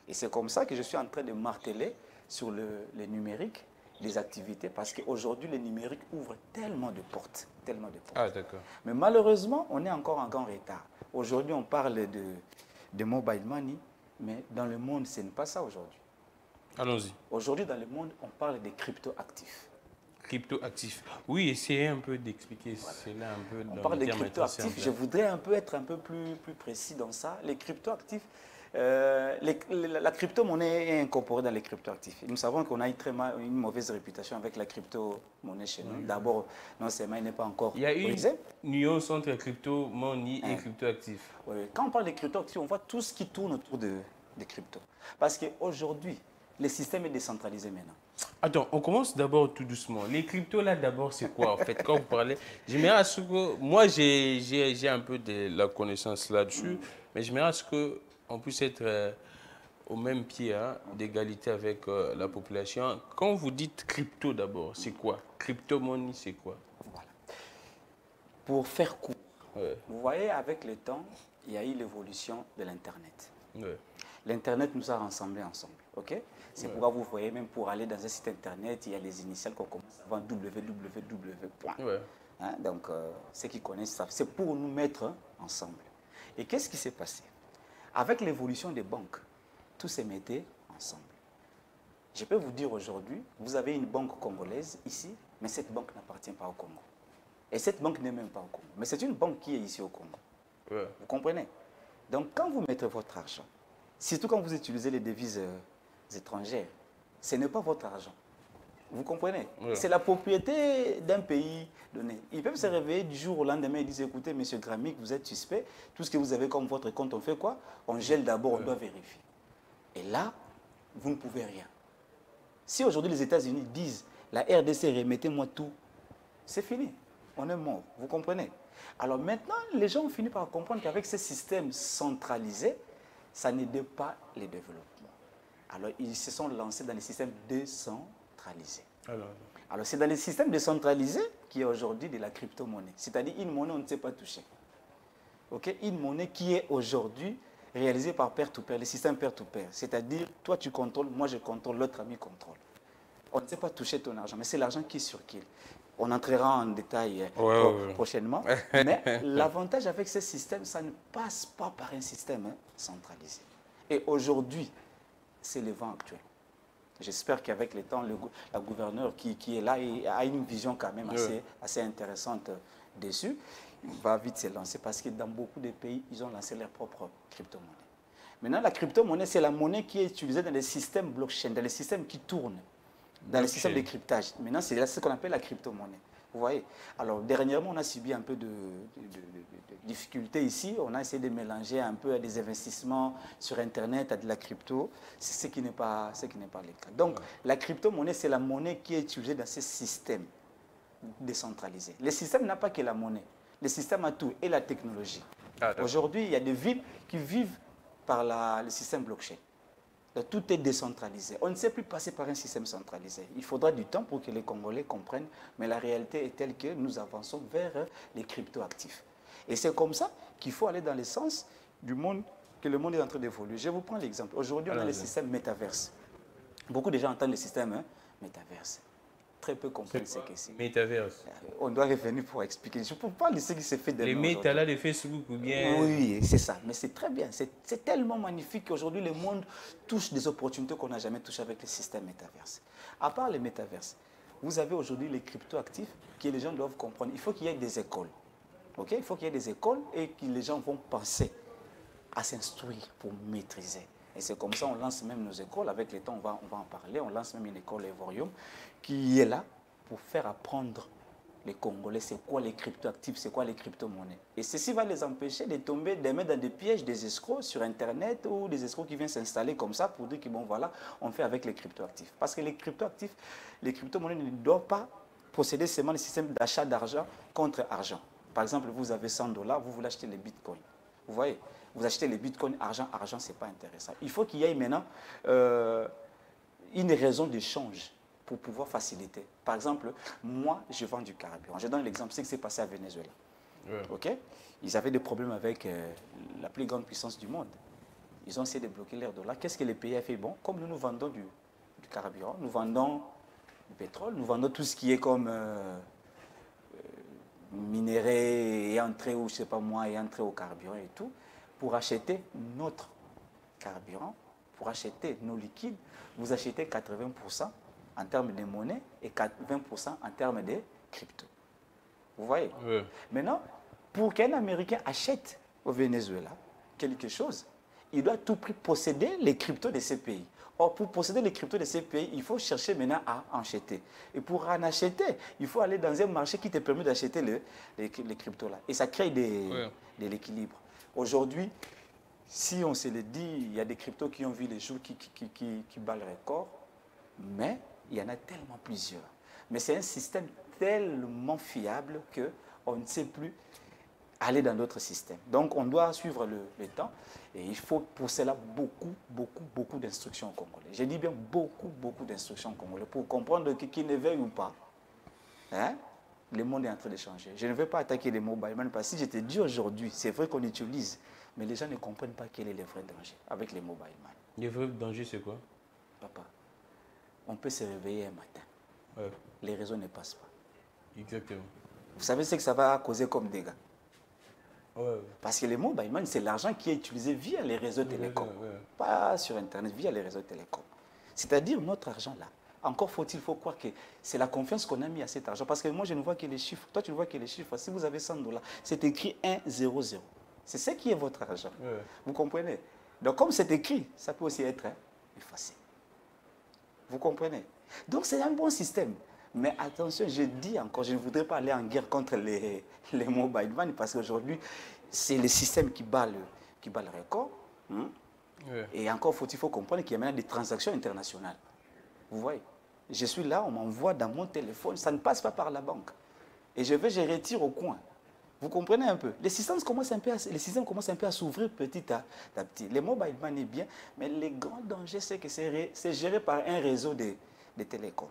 Et c'est comme ça que je suis en train de marteler sur le numérique, les activités, parce qu'aujourd'hui, le numérique ouvre tellement de portes. Tellement de portes. Ah, d'accord. Mais malheureusement, on est encore en grand retard. Aujourd'hui, on parle de mobile money, mais dans le monde, ce n'est pas ça aujourd'hui. Allons-y. Aujourd'hui, dans le monde, on parle des crypto-actifs. Crypto-actifs. Oui, essayez un peu d'expliquer cela un peu. On parle des crypto-actifs. Je voudrais être un peu plus précis dans ça. Les crypto-actifs, la crypto-monnaie est incorporée dans les crypto-actifs. Nous savons qu'on a une mauvaise réputation avec la crypto-monnaie chez nous. D'abord, non seulement il n'est pas encore brisé. Il y a une nuance entre crypto-monnaie et crypto-actifs. Oui. Quand on parle de crypto-actifs, on voit tout ce qui tourne autour des cryptos. Parce qu'aujourd'hui, le système est décentralisé maintenant. Attends, on commence d'abord tout doucement. Les cryptos, là, d'abord, c'est quoi, en fait? Quand vous parlez, j'aimerais à ce que... Moi, j'ai un peu de la connaissance là-dessus, mais j'aimerais à ce qu'on puisse être au même pied d'égalité avec la population. Quand vous dites crypto, d'abord, c'est quoi? Crypto-monnaie, c'est quoi? Voilà. Pour faire court, vous voyez, avec le temps, il y a eu l'évolution de l'Internet. L'Internet nous a rassemblés ensemble, ok? C'est pourquoi vous voyez, même pour aller dans un site Internet, il y a les initiales qu'on commence avant www. Donc, ceux qui connaissent ça, c'est pour nous mettre ensemble. Et qu'est-ce qui s'est passé? Avec l'évolution des banques, tout se mettait ensemble. Je peux vous dire aujourd'hui, vous avez une banque congolaise ici, mais cette banque n'appartient pas au Congo. Et cette banque n'est même pas au Congo. Mais c'est une banque qui est ici au Congo. Vous comprenez? Donc, quand vous mettez votre argent, surtout quand vous utilisez les devises étrangères, ce n'est pas votre argent. Vous comprenez? C'est la propriété d'un pays donné. Ils peuvent se réveiller du jour au lendemain et dire, écoutez, monsieur Gramic, vous êtes suspect, tout ce que vous avez comme votre compte, on fait quoi? On gèle d'abord, on doit vérifier. Et là, vous ne pouvez rien. Si aujourd'hui les États-Unis disent, la RDC, remettez-moi tout, c'est fini. On est mort. Vous comprenez? Alors maintenant, les gens ont fini par comprendre qu'avec ce système centralisé, ça n'aide pas les développements. Alors, ils se sont lancés dans les systèmes décentralisés. Alors, c'est dans les systèmes décentralisés qu'il y a aujourd'hui de la crypto-monnaie. C'est-à-dire une monnaie, on ne sait pas toucher. Okay? Une monnaie qui est aujourd'hui réalisée par pair-to-pair, les systèmes pair-to-pair. C'est-à-dire, toi, tu contrôles, moi, je contrôle, l'autre ami contrôle. On ne sait pas toucher ton argent, mais c'est l'argent qui circule. On entrera en détail prochainement. Mais l'avantage avec ce système, ça ne passe pas par un système centralisé. Et aujourd'hui, c'est le vent actuel. J'espère qu'avec le temps, la gouverneure qui est là a une vision quand même assez intéressante dessus. Il va vite se lancer parce que dans beaucoup de pays, ils ont lancé leur propre crypto-monnaie. Maintenant, la crypto-monnaie, c'est la monnaie qui est utilisée dans les systèmes blockchain, dans les systèmes qui tournent, dans les systèmes de cryptage. Maintenant, c'est ce qu'on appelle la crypto-monnaie. Vous voyez? Alors, dernièrement, on a subi un peu de difficultés ici. On a essayé de mélanger un peu des investissements sur Internet à de la crypto. C'est ce qui n'est pas le cas. Donc, la crypto-monnaie, c'est la monnaie qui est utilisée dans ces systèmes décentralisés. Le système n'a pas que la monnaie. Le système a tout, et la technologie. Aujourd'hui, il y a des villes qui vivent par le système blockchain. Donc, tout est décentralisé. On ne sait plus passer par un système centralisé. Il faudra du temps pour que les Congolais comprennent, mais la réalité est telle que nous avançons vers les crypto-actifs. Et c'est comme ça qu'il faut aller dans le sens du monde, que le monde est en train d'évoluer. Je vous prends l'exemple. Aujourd'hui, on a le système métaverse. Beaucoup de gens entendent le système métaverse. Très peu comprennent ce que c'est. Métaverse. On doit revenir pour expliquer. Je peux pas de ce qui s'est fait de les méta là de Facebook ou bien... Oui, c'est ça. Mais c'est très bien. C'est tellement magnifique qu'aujourd'hui, le monde touche des opportunités qu'on n'a jamais touchées avec le système métaverse. À part le métaverse, vous avez aujourd'hui les cryptoactifs que les gens doivent comprendre. Il faut qu'il y ait des écoles. Okay? Il faut qu'il y ait des écoles et que les gens vont penser à s'instruire pour maîtriser. Et c'est comme ça qu'on lance même nos écoles. Avec le temps, on va en parler. On lance même une école Evorium qui est là pour faire apprendre les Congolais c'est quoi les cryptoactifs, c'est quoi les crypto-monnaies. Et ceci va les empêcher de tomber, de mettre dans des pièges des escrocs sur Internet ou des escrocs qui viennent s'installer comme ça pour dire que bon voilà, on fait avec les cryptoactifs. Parce que les cryptoactifs, les crypto-monnaies ne doivent pas posséder seulement le système d'achat d'argent contre argent. Par exemple, vous avez 100 $, vous voulez acheter les bitcoins. Vous voyez, vous achetez les bitcoins, argent, ce n'est pas intéressant. Il faut qu'il y ait maintenant une raison d'échange pour pouvoir faciliter. Par exemple, moi, je vends du carburant. Je donne l'exemple, c'est ce qui s'est passé à Venezuela. Ouais. Okay? Ils avaient des problèmes avec la plus grande puissance du monde. Ils ont essayé de bloquer leur dollar. Qu'est-ce que les pays ont fait? Bon, comme nous vendons du carburant, nous vendons du pétrole, nous vendons tout ce qui est comme minéraux et entrée, ou je ne sais pas moi, et entrée au carburant et tout, pour acheter notre carburant, pour acheter nos liquides, vous achetez 80% en termes de monnaie et 20% en termes de crypto. Vous voyez? Ouais. Maintenant, pour qu'un Américain achète au Venezuela quelque chose, il doit à tout prix posséder les cryptos de ces pays. Or, pour posséder les cryptos de ces pays, il faut chercher maintenant à en acheter. Et pour en acheter, il faut aller dans un marché qui te permet d'acheter les cryptos là. Et ça crée de l'équilibre. Aujourd'hui, si on se le dit, il y a des cryptos qui ont vu les jours qui battent le record, mais il y en a tellement plusieurs. Mais c'est un système tellement fiable qu'on ne sait plus aller dans d'autres systèmes. Donc, on doit suivre le temps et il faut pour cela beaucoup d'instructions au Congolais. Je dis bien beaucoup d'instructions au Congolais pour comprendre qui ne veut ou pas. Hein? Le monde est en train de changer. Je ne veux pas attaquer les mobile money parce que si je te dis aujourd'hui, c'est vrai qu'on utilise, mais les gens ne comprennent pas quel est le vrai danger avec les mobile money. Le vrai danger, c'est quoi? Papa, on peut se réveiller un matin. Ouais. Les réseaux ne passent pas. Exactement. Vous savez ce que ça va causer comme dégâts? Ouais. Parce que les mobile money, c'est l'argent qui est utilisé via les réseaux télécoms. Pas sur Internet, via les réseaux télécoms. C'est-à-dire notre argent là. Encore faut-il croire que c'est la confiance qu'on a mis à cet argent. Parce que moi, je ne vois que les chiffres. Toi, tu ne vois que les chiffres. Si vous avez 100 $, c'est écrit 100. C'est ce qui est votre argent. Ouais. Vous comprenez? Donc, comme c'est écrit, ça peut aussi être effacé. Vous comprenez? Donc, c'est un bon système. Mais attention, je dis encore, je ne voudrais pas aller en guerre contre les mobile money parce qu'aujourd'hui, c'est le système qui bat le record. Hein? Ouais. Et encore faut-il comprendre qu'il y a maintenant des transactions internationales. Vous voyez? Je suis là, on m'envoie dans mon téléphone, ça ne passe pas par la banque. Et je retire au coin. Vous comprenez un peu? Les systèmes commencent un peu à s'ouvrir petit à petit. Les mobile money bien, mais le grand danger, c'est que c'est géré par un réseau de télécoms.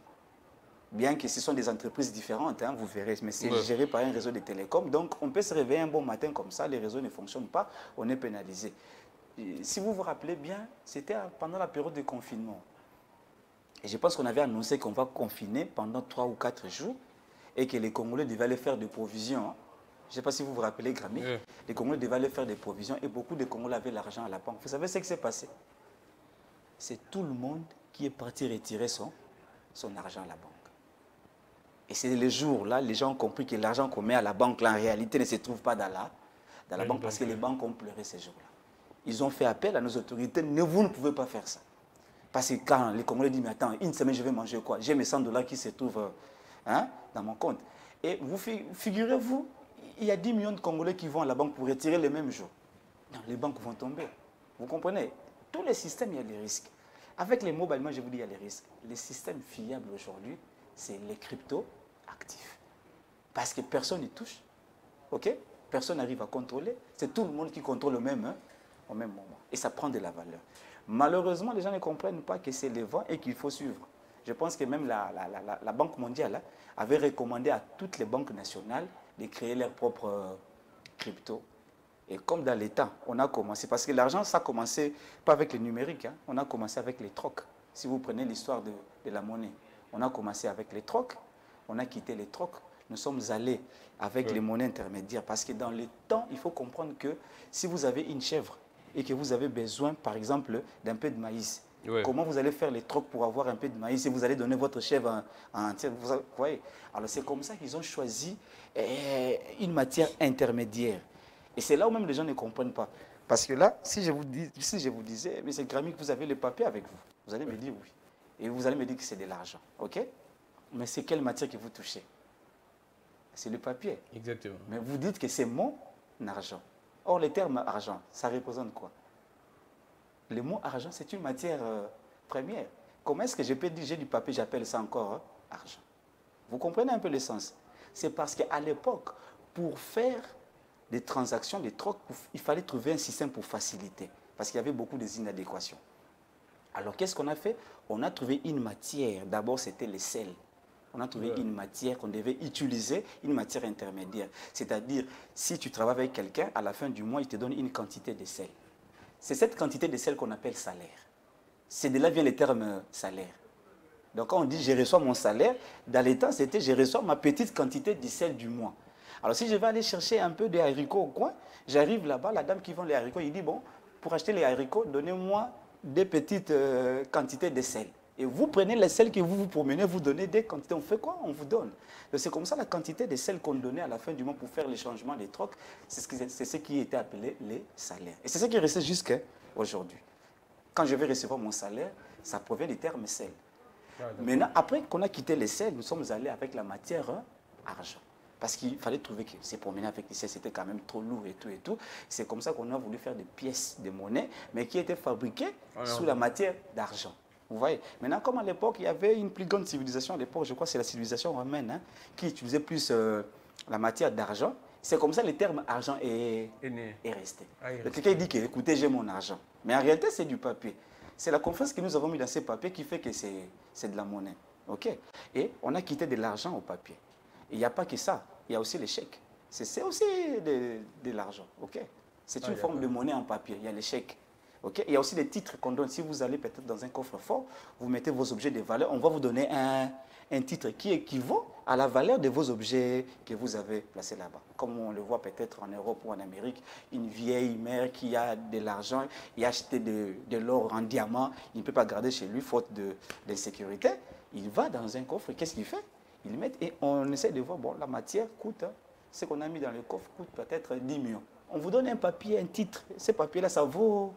Bien que ce sont des entreprises différentes, hein, vous verrez, mais c'est géré par un réseau de télécoms. Donc, on peut se réveiller un bon matin comme ça, les réseaux ne fonctionnent pas, on est pénalisé. Et si vous vous rappelez bien, c'était pendant la période de confinement. Et je pense qu'on avait annoncé qu'on va confiner pendant 3 ou 4 jours et que les Congolais devaient aller faire des provisions. Hein. Je ne sais pas si vous vous rappelez, Grammy. Les Congolais devaient aller faire des provisions et beaucoup de Congolais avaient l'argent à la banque. Vous savez ce qui s'est passé? C'est tout le monde qui est parti retirer son argent à la banque. Et c'est les jours là, les gens ont compris que l'argent qu'on met à la banque, là, en réalité, ne se trouve pas dans la banque parce que les banques ont pleuré ces jours-là. Ils ont fait appel à nos autorités. Vous ne pouvez pas faire ça. Parce que quand les Congolais disent, mais attends, une semaine, je vais manger quoi? J'ai mes 100 $ qui se trouvent dans mon compte. Et vous figurez-vous, il y a 10 millions de Congolais qui vont à la banque pour retirer le même jour. Non, les banques vont tomber. Vous comprenez? Tous les systèmes, il y a des risques. Avec les mobile money, je vous dis, il y a des risques. Les systèmes fiables aujourd'hui, c'est les crypto-actifs. Parce que personne n'y touche. OK? Personne n'arrive à contrôler. C'est tout le monde qui contrôle au même moment. Et ça prend de la valeur. Malheureusement, les gens ne comprennent pas que c'est le vent et qu'il faut suivre. Je pense que même la Banque mondiale avait recommandé à toutes les banques nationales de créer leurs propres crypto. Et comme dans l'État, on a commencé, parce que l'argent, ça a commencé pas avec le numérique, hein, on a commencé avec les trocs. Si vous prenez l'histoire de la monnaie, on a commencé avec les trocs, on a quitté les trocs, nous sommes allés avec les monnaies intermédiaires. Parce que dans le temps, il faut comprendre que si vous avez une chèvre et que vous avez besoin, par exemple, d'un peu de maïs, Ouais. Comment vous allez faire les trocs pour avoir un peu de maïs et vous allez donner votre chèvre vous voyez. Alors c'est comme ça qu'ils ont choisi une matière intermédiaire. Et c'est là où même les gens ne comprennent pas. Parce que là, si je vous disais, mais c'est Gramy que vous avez le papier avec vous, vous allez me dire oui. Et vous allez me dire que c'est de l'argent. OK? Mais c'est quelle matière que vous touchez? C'est le papier. Exactement. Mais vous dites que c'est mon argent. Or, le terme argent, ça représente quoi? Le mot argent, c'est une matière première. Comment est-ce que je peux dire j'ai du papier, j'appelle ça encore argent? Vous comprenez un peu le sens? C'est parce qu'à l'époque, pour faire des transactions, des trocs, il fallait trouver un système pour faciliter. Parce qu'il y avait beaucoup d'inadéquations. Alors, qu'est-ce qu'on a fait? On a trouvé une matière. D'abord, c'était le sel. On a trouvé une matière qu'on devait utiliser, une matière intermédiaire. C'est-à-dire, si tu travailles avec quelqu'un, à la fin du mois, il te donne une quantité de sel. C'est cette quantité de sel qu'on appelle salaire. C'est de là vient le terme salaire. Donc quand on dit je reçois mon salaire, dans les temps c'était je reçois ma petite quantité de sel du mois. Alors si je vais aller chercher un peu de haricots au coin, j'arrive là-bas, la dame qui vend les haricots, il dit bon, pour acheter les haricots, donnez-moi des petites quantités de sel. Et vous prenez les sels que vous vous promenez, vous donnez des quantités. On fait quoi? On vous donne. C'est comme ça la quantité de sel qu'on donnait à la fin du mois pour faire les changements des trocs. C'est ce qui était appelé les salaires. Et c'est ce qui est resté jusqu'à aujourd'hui. Quand je vais recevoir mon salaire, ça provient du terme sel. Maintenant, après qu'on a quitté les sels, nous sommes allés avec la matière argent. Parce qu'il fallait trouver que se promener avec les sels, c'était quand même trop lourd et tout et tout. C'est comme ça qu'on a voulu faire des pièces de monnaie, mais qui étaient fabriquées sous la matière d'argent. Vous voyez? Maintenant, comme à l'époque, il y avait une plus grande civilisation à l'époque, je crois que c'est la civilisation romaine, qui utilisait plus la matière d'argent. C'est comme ça que le terme argent est resté. Quelqu'un dit que, écoutez, j'ai mon argent. Mais en réalité, c'est du papier. C'est la confiance que nous avons mis dans ces papiers qui fait que c'est de la monnaie. OK? Et on a quitté de l'argent au papier. Il n'y a pas que ça. Il y a aussi les chèques. C'est aussi de l'argent. OK? C'est une forme de monnaie en papier. Il y a les chèques. Okay? Il y a aussi des titres qu'on donne. Si vous allez peut-être dans un coffre-fort, vous mettez vos objets de valeur, on va vous donner un titre qui équivaut à la valeur de vos objets que vous avez placés là-bas. Comme on le voit peut-être en Europe ou en Amérique, une vieille mère qui a de l'argent et a acheté de l'or en diamant, il ne peut pas garder chez lui faute d'insécurité. Il va dans un coffre et qu'est-ce qu'il fait? Il met et on essaie de voir, bon, la matière coûte, ce qu'on a mis dans le coffre coûte peut-être 10 millions. On vous donne un papier, un titre. Ce papier-là, ça vaut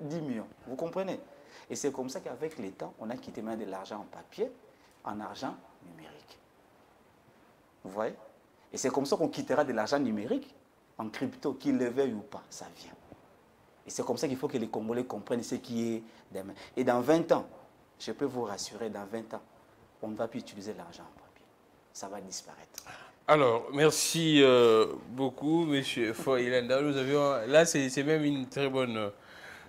10 millions. Vous comprenez? Et c'est comme ça qu'avec les temps, on a quitté maintenant de l'argent en papier en argent numérique. Vous voyez? Et c'est comme ça qu'on quittera de l'argent numérique en crypto, qu'il le veuille ou pas, ça vient. Et c'est comme ça qu'il faut que les Congolais comprennent ce qui est demain. Et dans 20 ans, je peux vous rassurer, dans 20 ans, on ne va plus utiliser l'argent en papier. Ça va disparaître. Alors, merci beaucoup, M. Foylenda. Nous avions, là, c'est même une très bonne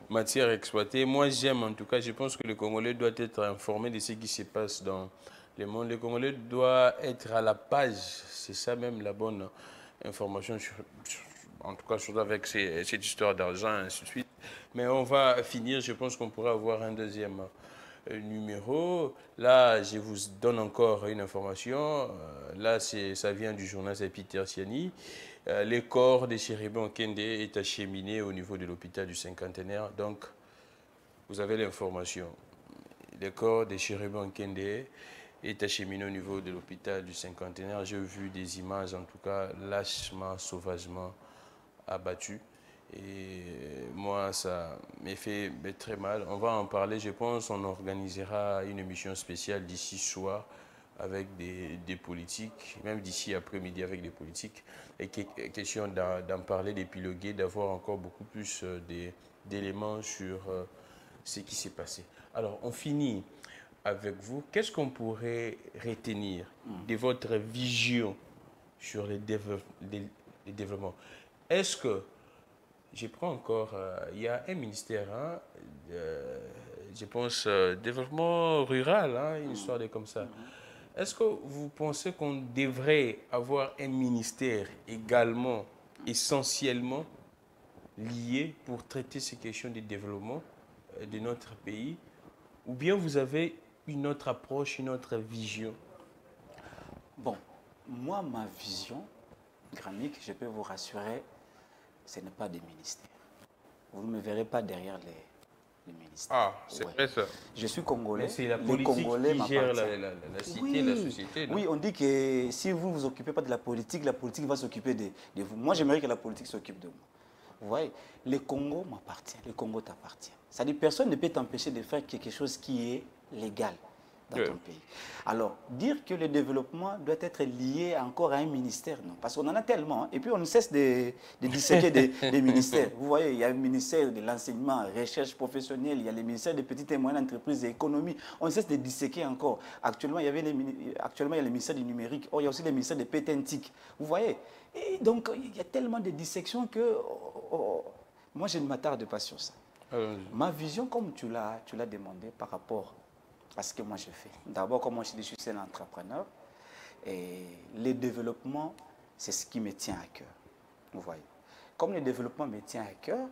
matière exploitée. Moi, j'aime en tout cas, je pense que le Congolais doit être informé de ce qui se passe dans le monde. Le Congolais doit être à la page. C'est ça même la bonne information, en tout cas surtout avec cette histoire d'argent, ainsi de suite. Mais on va finir, je pense qu'on pourra avoir un deuxième numéro. Là, je vous donne encore une information. Là, ça vient du journal Peter Siani. Le corps de Chéribon Kende est acheminé au niveau de l'hôpital du Cinquantenaire. Donc, vous avez l'information. Le corps de Chéribon Kende est acheminé au niveau de l'hôpital du Cinquantenaire. J'ai vu des images, en tout cas, lâchement, sauvagement abattues. Et moi, ça m'a fait très mal. On va en parler, je pense. On organisera une émission spéciale d'ici soir avec des politiques, même d'ici après-midi avec des politiques. Et question d'en parler, d'épiloguer, d'avoir encore beaucoup plus d'éléments sur ce qui s'est passé. Alors, on finit avec vous. Qu'est-ce qu'on pourrait retenir de votre vision sur les développements? Est-ce que je prends encore, il y a un ministère, je pense, développement rural, une histoire de comme ça. Est-ce que vous pensez qu'on devrait avoir un ministère également, essentiellement lié pour traiter ces questions de développement de notre pays? Ou bien vous avez une autre approche, une autre vision? Bon, moi, ma vision, Gramique, je peux vous rassurer, ce n'est pas des ministères. Vous ne me verrez pas derrière le ministère. Ah, c'est vrai ça. Je suis congolais. Mais c'est la les politique Congolais qui gère la cité, la oui. société, non? Oui, on dit que si vous ne vous occupez pas de la politique va s'occuper de vous. Moi, j'aimerais que la politique s'occupe de moi. Vous voyez, le Congo m'appartient, le Congo t'appartient. C'est-à-dire personne ne peut t'empêcher de faire quelque chose qui est légal dans ton pays. Alors, dire que le développement doit être lié encore à un ministère, non. Parce qu'on en a tellement. Hein, et puis, on ne cesse de disséquer des ministères. Vous voyez, il y a le ministère de l'enseignement, recherche professionnelle, il y a le ministère des petites et moyennes entreprises et économie. On ne cesse de disséquer encore. Actuellement, il y a le ministère du numérique. Oh, il y a aussi le ministère des pétentiques. Vous voyez. Et donc, il y a tellement de dissections que moi, je ne m'attarde pas sur ça. Ma vision, comme tu l'as demandé par rapport à ce que moi je fais. D'abord, comme moi je suis un entrepreneur, et le développement, c'est ce qui me tient à cœur. Vous voyez. Comme le développement me tient à cœur,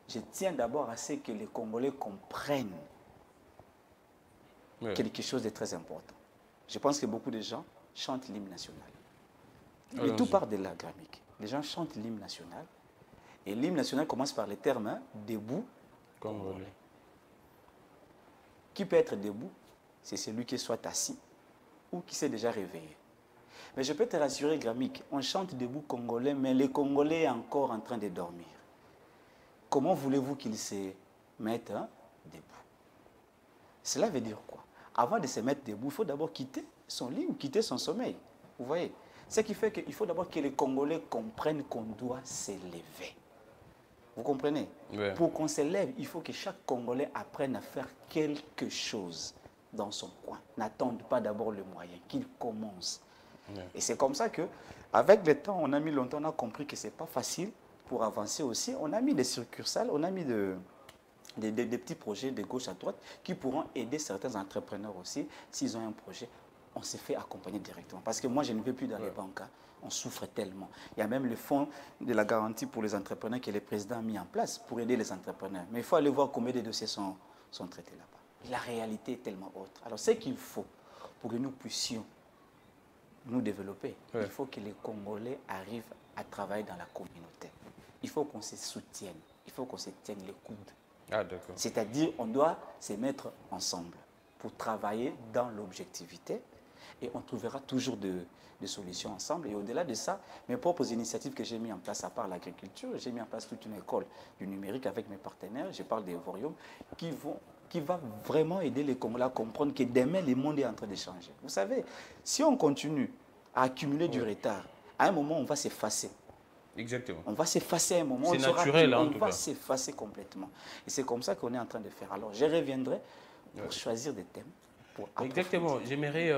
je tiens d'abord à ce que les Congolais comprennent quelque chose de très important. Je pense que beaucoup de gens chantent l'hymne national. Et tout part de la grammaire. Les gens chantent l'hymne national. Et l'hymne national commence par les termes hein, debout, Congolais. Qui peut être debout? C'est celui qui soit assis ou qui s'est déjà réveillé. Mais je peux te rassurer, Gramik, on chante debout Congolais, mais le Congolais est encore en train de dormir. Comment voulez-vous qu'il se mette hein, debout? Cela veut dire quoi? Avant de se mettre debout, il faut d'abord quitter son lit ou quitter son sommeil. Vous voyez? Ce qui fait qu'il faut d'abord que les Congolais comprennent qu'on doit s'élever. Vous comprenez? Ouais. Pour qu'on s'élève, il faut que chaque Congolais apprenne à faire quelque chose dans son coin. N'attende pas d'abord le moyen, qu'il commence. Ouais. Et c'est comme ça qu'avec le temps, on a mis longtemps, on a compris que ce n'est pas facile pour avancer aussi. On a mis des succursales, on a mis des petits projets de gauche à droite qui pourront aider certains entrepreneurs aussi. S'ils ont un projet, on se fait accompagner directement. Parce que moi, je ne vais plus dans les banques. Hein. On souffre tellement. Il y a même le fonds de la garantie pour les entrepreneurs que le président a mis en place pour aider les entrepreneurs. Mais il faut aller voir combien de dossiers sont traités là-bas. La réalité est tellement autre. Alors, ce qu'il faut pour que nous puissions nous développer, il faut que les Congolais arrivent à travailler dans la communauté. Il faut qu'on se soutienne. Il faut qu'on se tienne les coudes. Ah, c'est-à-dire, on doit se mettre ensemble pour travailler dans l'objectivité et on trouvera toujours des solutions ensemble. Et au-delà de ça, mes propres initiatives que j'ai mis en place, à part l'agriculture, j'ai mis en place toute une école du numérique avec mes partenaires, je parle des Vorium, qui va vraiment aider les Congolais à comprendre que demain, le monde est en train de changer. Vous savez, si on continue à accumuler du retard, à un moment, on va s'effacer. Exactement. On va s'effacer à un moment. C'est naturel, en tout cas. On va s'effacer complètement. Et c'est comme ça qu'on est en train de faire. Alors, je reviendrai pour choisir des thèmes. Exactement. J'aimerais,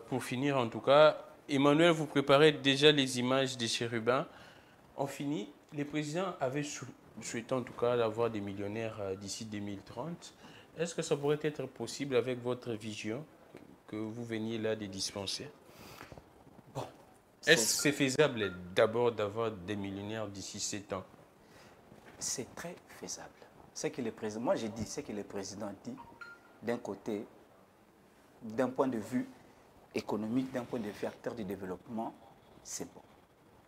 pour finir en tout cas, Emmanuel, vous préparez déjà les images des chérubins. On finit. Les présidents avaient souhaité en tout cas d'avoir des millionnaires d'ici 2030. Est-ce que ça pourrait être possible avec votre vision que vous veniez là de dispenser? Bon. Est-ce que c'est faisable d'abord d'avoir des millionnaires d'ici 7 ans? C'est très faisable. Moi, j'ai dit ce que le président dit d'un côté, d'un point de vue économique, d'un point de vue acteur du développement, c'est bon.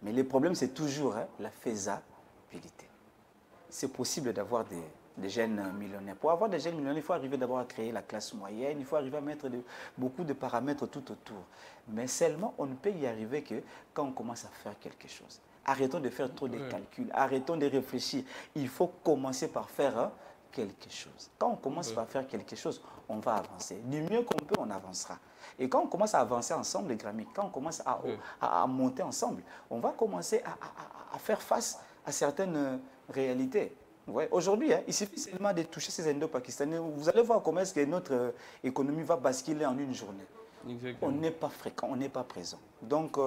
Mais le problème, c'est toujours hein, la faisabilité. C'est possible d'avoir des jeunes millionnaires. Pour avoir des jeunes millionnaires, il faut arriver d'abord à créer la classe moyenne, il faut arriver à mettre beaucoup de paramètres tout autour. Mais seulement, on ne peut y arriver que quand on commence à faire quelque chose. Arrêtons de faire trop de calculs, arrêtons de réfléchir. Il faut commencer par faire hein, quelque chose. Quand on commence par faire quelque chose, on va avancer. Du mieux qu'on peut, on avancera. Et quand on commence à avancer ensemble, les Grammy, quand on commence à monter ensemble, on va commencer à faire face à certaines réalités. Ouais. Aujourd'hui, hein, il suffit seulement de toucher ces Indo-Pakistanais. Vous allez voir comment est-ce que notre économie va basculer en une journée. Exactement. On n'est pas fréquent, on n'est pas présent. Donc,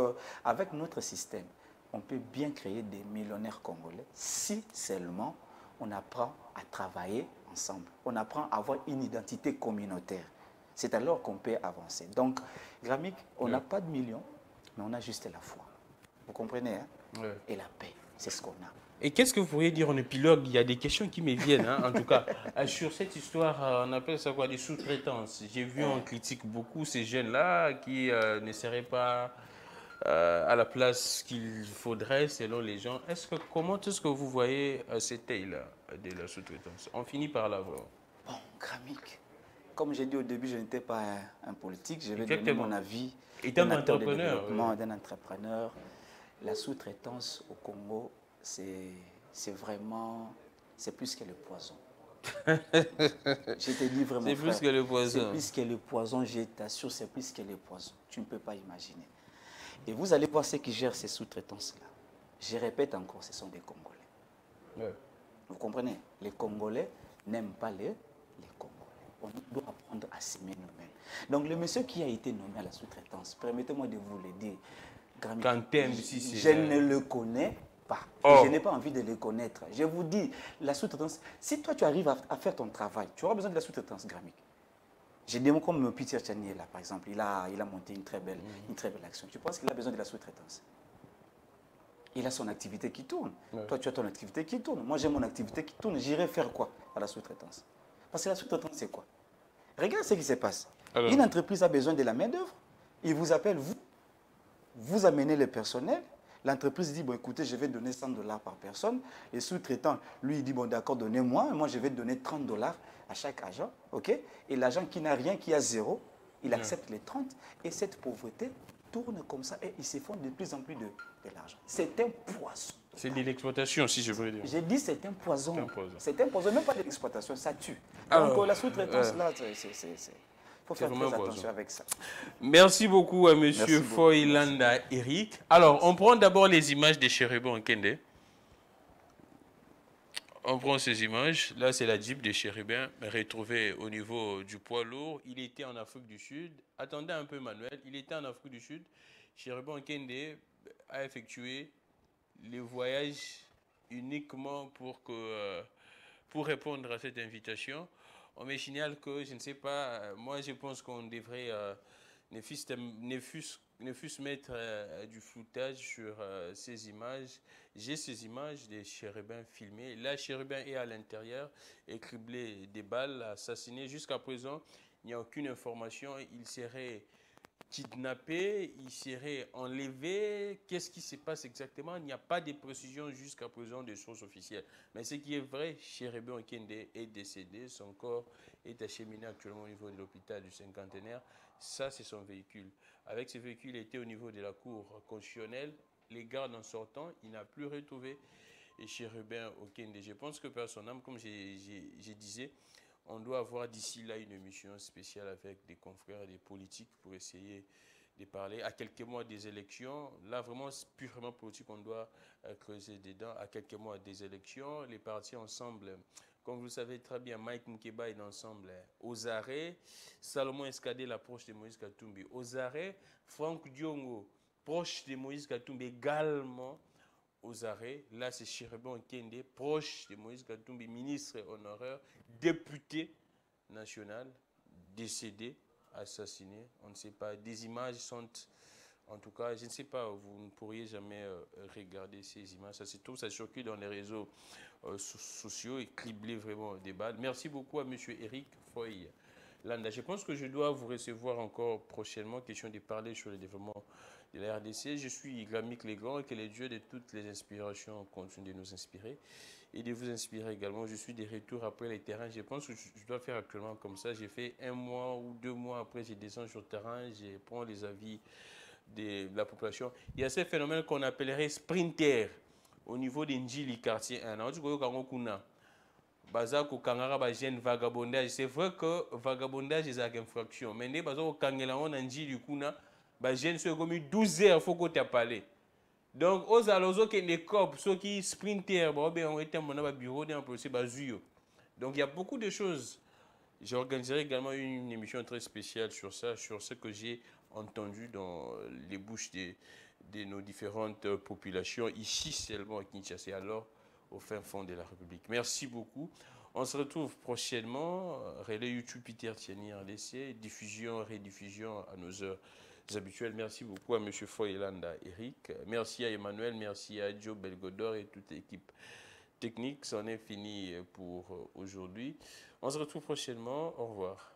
avec notre système, on peut bien créer des millionnaires congolais si seulement on apprend à travailler ensemble. On apprend à avoir une identité communautaire. C'est alors qu'on peut avancer. Donc, Gramik, on n'a pas de millions, mais on a juste la foi. Vous comprenez, hein? Et la paix, c'est ce qu'on a. Et qu'est-ce que vous pourriez dire en épilogue? Il y a des questions qui me viennent, hein, en tout cas, sur cette histoire, on appelle ça quoi, des sous-traitances. J'ai vu, on critique beaucoup ces jeunes-là qui ne seraient pas à la place qu'il faudrait selon les gens. Comment est-ce que vous voyez cette taille-là de la sous-traitance? On finit par là, vraiment. Gramique, comme j'ai dit au début, je n'étais pas un politique. Je vais donner mon avis. Et un entrepreneur. D'un entrepreneur. La sous-traitance au Congo, c'est vraiment, c'est plus que le poison. Je te dis vraiment, c'est plus que le poison. C'est plus que le poison, je t'assure, c'est plus que le poison. Tu ne peux pas imaginer. Et vous allez voir ceux qui gèrent ces sous-traitances-là. Je répète encore, ce sont des Congolais. Ouais. Vous comprenez? Les Congolais n'aiment pas les Congolais. On doit apprendre à s'aimer nous-mêmes. Donc le monsieur qui a été nommé à la sous-traitance, permettez-moi de vous le dire, je ne le connais pas. Je n'ai pas envie de le connaître. Je vous dis, la sous-traitance, si toi tu arrives à faire ton travail, tu auras besoin de la sous-traitance gramique. J'ai des mots comme Peter Tchani là, par exemple, il a monté une très belle action. Tu penses qu'il a besoin de la sous-traitance? Il a son activité qui tourne. Ouais. Toi, tu as ton activité qui tourne. Moi, j'ai mon activité qui tourne. J'irai faire quoi à la sous-traitance? Parce que la sous-traitance, c'est quoi? Regarde ce qui se passe. Alors, une entreprise a besoin de la main-d'œuvre. Il vous appelle, vous amenez le personnel. L'entreprise dit, bon, écoutez, je vais donner 100 $ par personne. Le sous-traitant, lui, il dit, bon, d'accord, donnez-moi. Moi, je vais donner 30 $ à chaque agent. OK? Et l'agent qui n'a rien, qui a 0, il accepte les 30. Et cette pauvreté tourne comme ça. Et ils se font de plus en plus de l'argent. C'est un poison. C'est de l'exploitation, si je veux dire. J'ai dit c'est un poison. C'est un poison, même pas de l'exploitation, ça tue. Alors, donc la sous-traitance, là, il faut faire très attention avec ça. Merci beaucoup à M. Foy-Landa Eric. Alors, on prend d'abord les images des Chérubins Nkende. On prend ces images. Là, c'est la Jeep des Chérubins retrouvée au niveau du poids lourd. Il était en Afrique du Sud. Attendez un peu, Manuel. Il était en Afrique du Sud. Chérubin Nkende a effectué le voyage uniquement pour répondre à cette invitation. On me signale que, je ne sais pas, moi je pense qu'on devrait ne fût-ce mettre du floutage sur ces images. J'ai ces images des chérubins filmés. Là, chérubin est à l'intérieur, criblé des balles, assassiné. Jusqu'à présent, il n'y a aucune information. Il serait kidnappé, il serait enlevé. Qu'est-ce qui se passe exactement? Il n'y a pas de précision jusqu'à présent de sources officielles. Mais ce qui est vrai, Chérubin Nkende est décédé. Son corps est acheminé actuellement au niveau de l'hôpital du Cinquantenaire. Ça, c'est son véhicule. Avec ce véhicule, il était au niveau de la cour constitutionnelle. Les gardes en sortant, il n'a plus retrouvé Chérubin Nkende. Je pense que par son âme, comme je disais, on doit avoir d'ici là une émission spéciale avec des confrères et des politiques pour essayer de parler. À quelques mois des élections, là vraiment purement politique, on doit creuser dedans. À quelques mois des élections, les partis ensemble, comme vous le savez très bien, Mike Mukeba est ensemble aux arrêts, Salomon Escadé, la proche de Moïse Katumbi aux arrêts, Franck Diongo, proche de Moïse Katumbi également aux arrêts. Là, c'est Chérubin Nkende, proche de Moïse Katumbi, ministre honoraire, député national, décédé, assassiné. On ne sait pas. Des images sont, en tout cas, je ne sais pas, vous ne pourriez jamais regarder ces images. Ça se trouve, ça circule dans les réseaux sociaux et criblé vraiment des balles. Merci beaucoup à M. Eric Foy-Landa. Je pense que je dois vous recevoir encore prochainement. Question de parler sur le développement de la RDC. Je suis Gramique Legrand et que les dieux de toutes les inspirations continuent de nous inspirer et de vous inspirer également. Je suis de retour après les terrains. Je pense que je dois faire actuellement comme ça. J'ai fait 1 mois ou 2 mois après, je descends sur le terrain, je prends les avis de la population. Il y a ce phénomène qu'on appellerait sprinter au niveau de Ndjili quartier 1. Bazako kangara ba jeune vagabondage. C'est vrai que vagabondage est une infraction. Mais ne bazako kangela on Ndjili kuna ba jeune se comme 12 heures faut que tu parlé. Donc aux alozo que les copes ceux qui sprinter on était mon bureau d'un procès bazuyo. Donc il y a beaucoup de choses. J'organiserai également une émission très spéciale sur ça, sur ce que j'ai entendu dans les bouches de nos différentes populations ici seulement à Kinshasa, alors au fin fond de la République. Merci beaucoup. On se retrouve prochainement. Relais YouTube Peter Tchani RDC, diffusion, rediffusion à nos heures habituelles. Merci beaucoup à M. Foy-Landa Eric. Merci à Emmanuel, merci à Joe Belgodor et toute l'équipe technique. C'en est fini pour aujourd'hui. On se retrouve prochainement. Au revoir.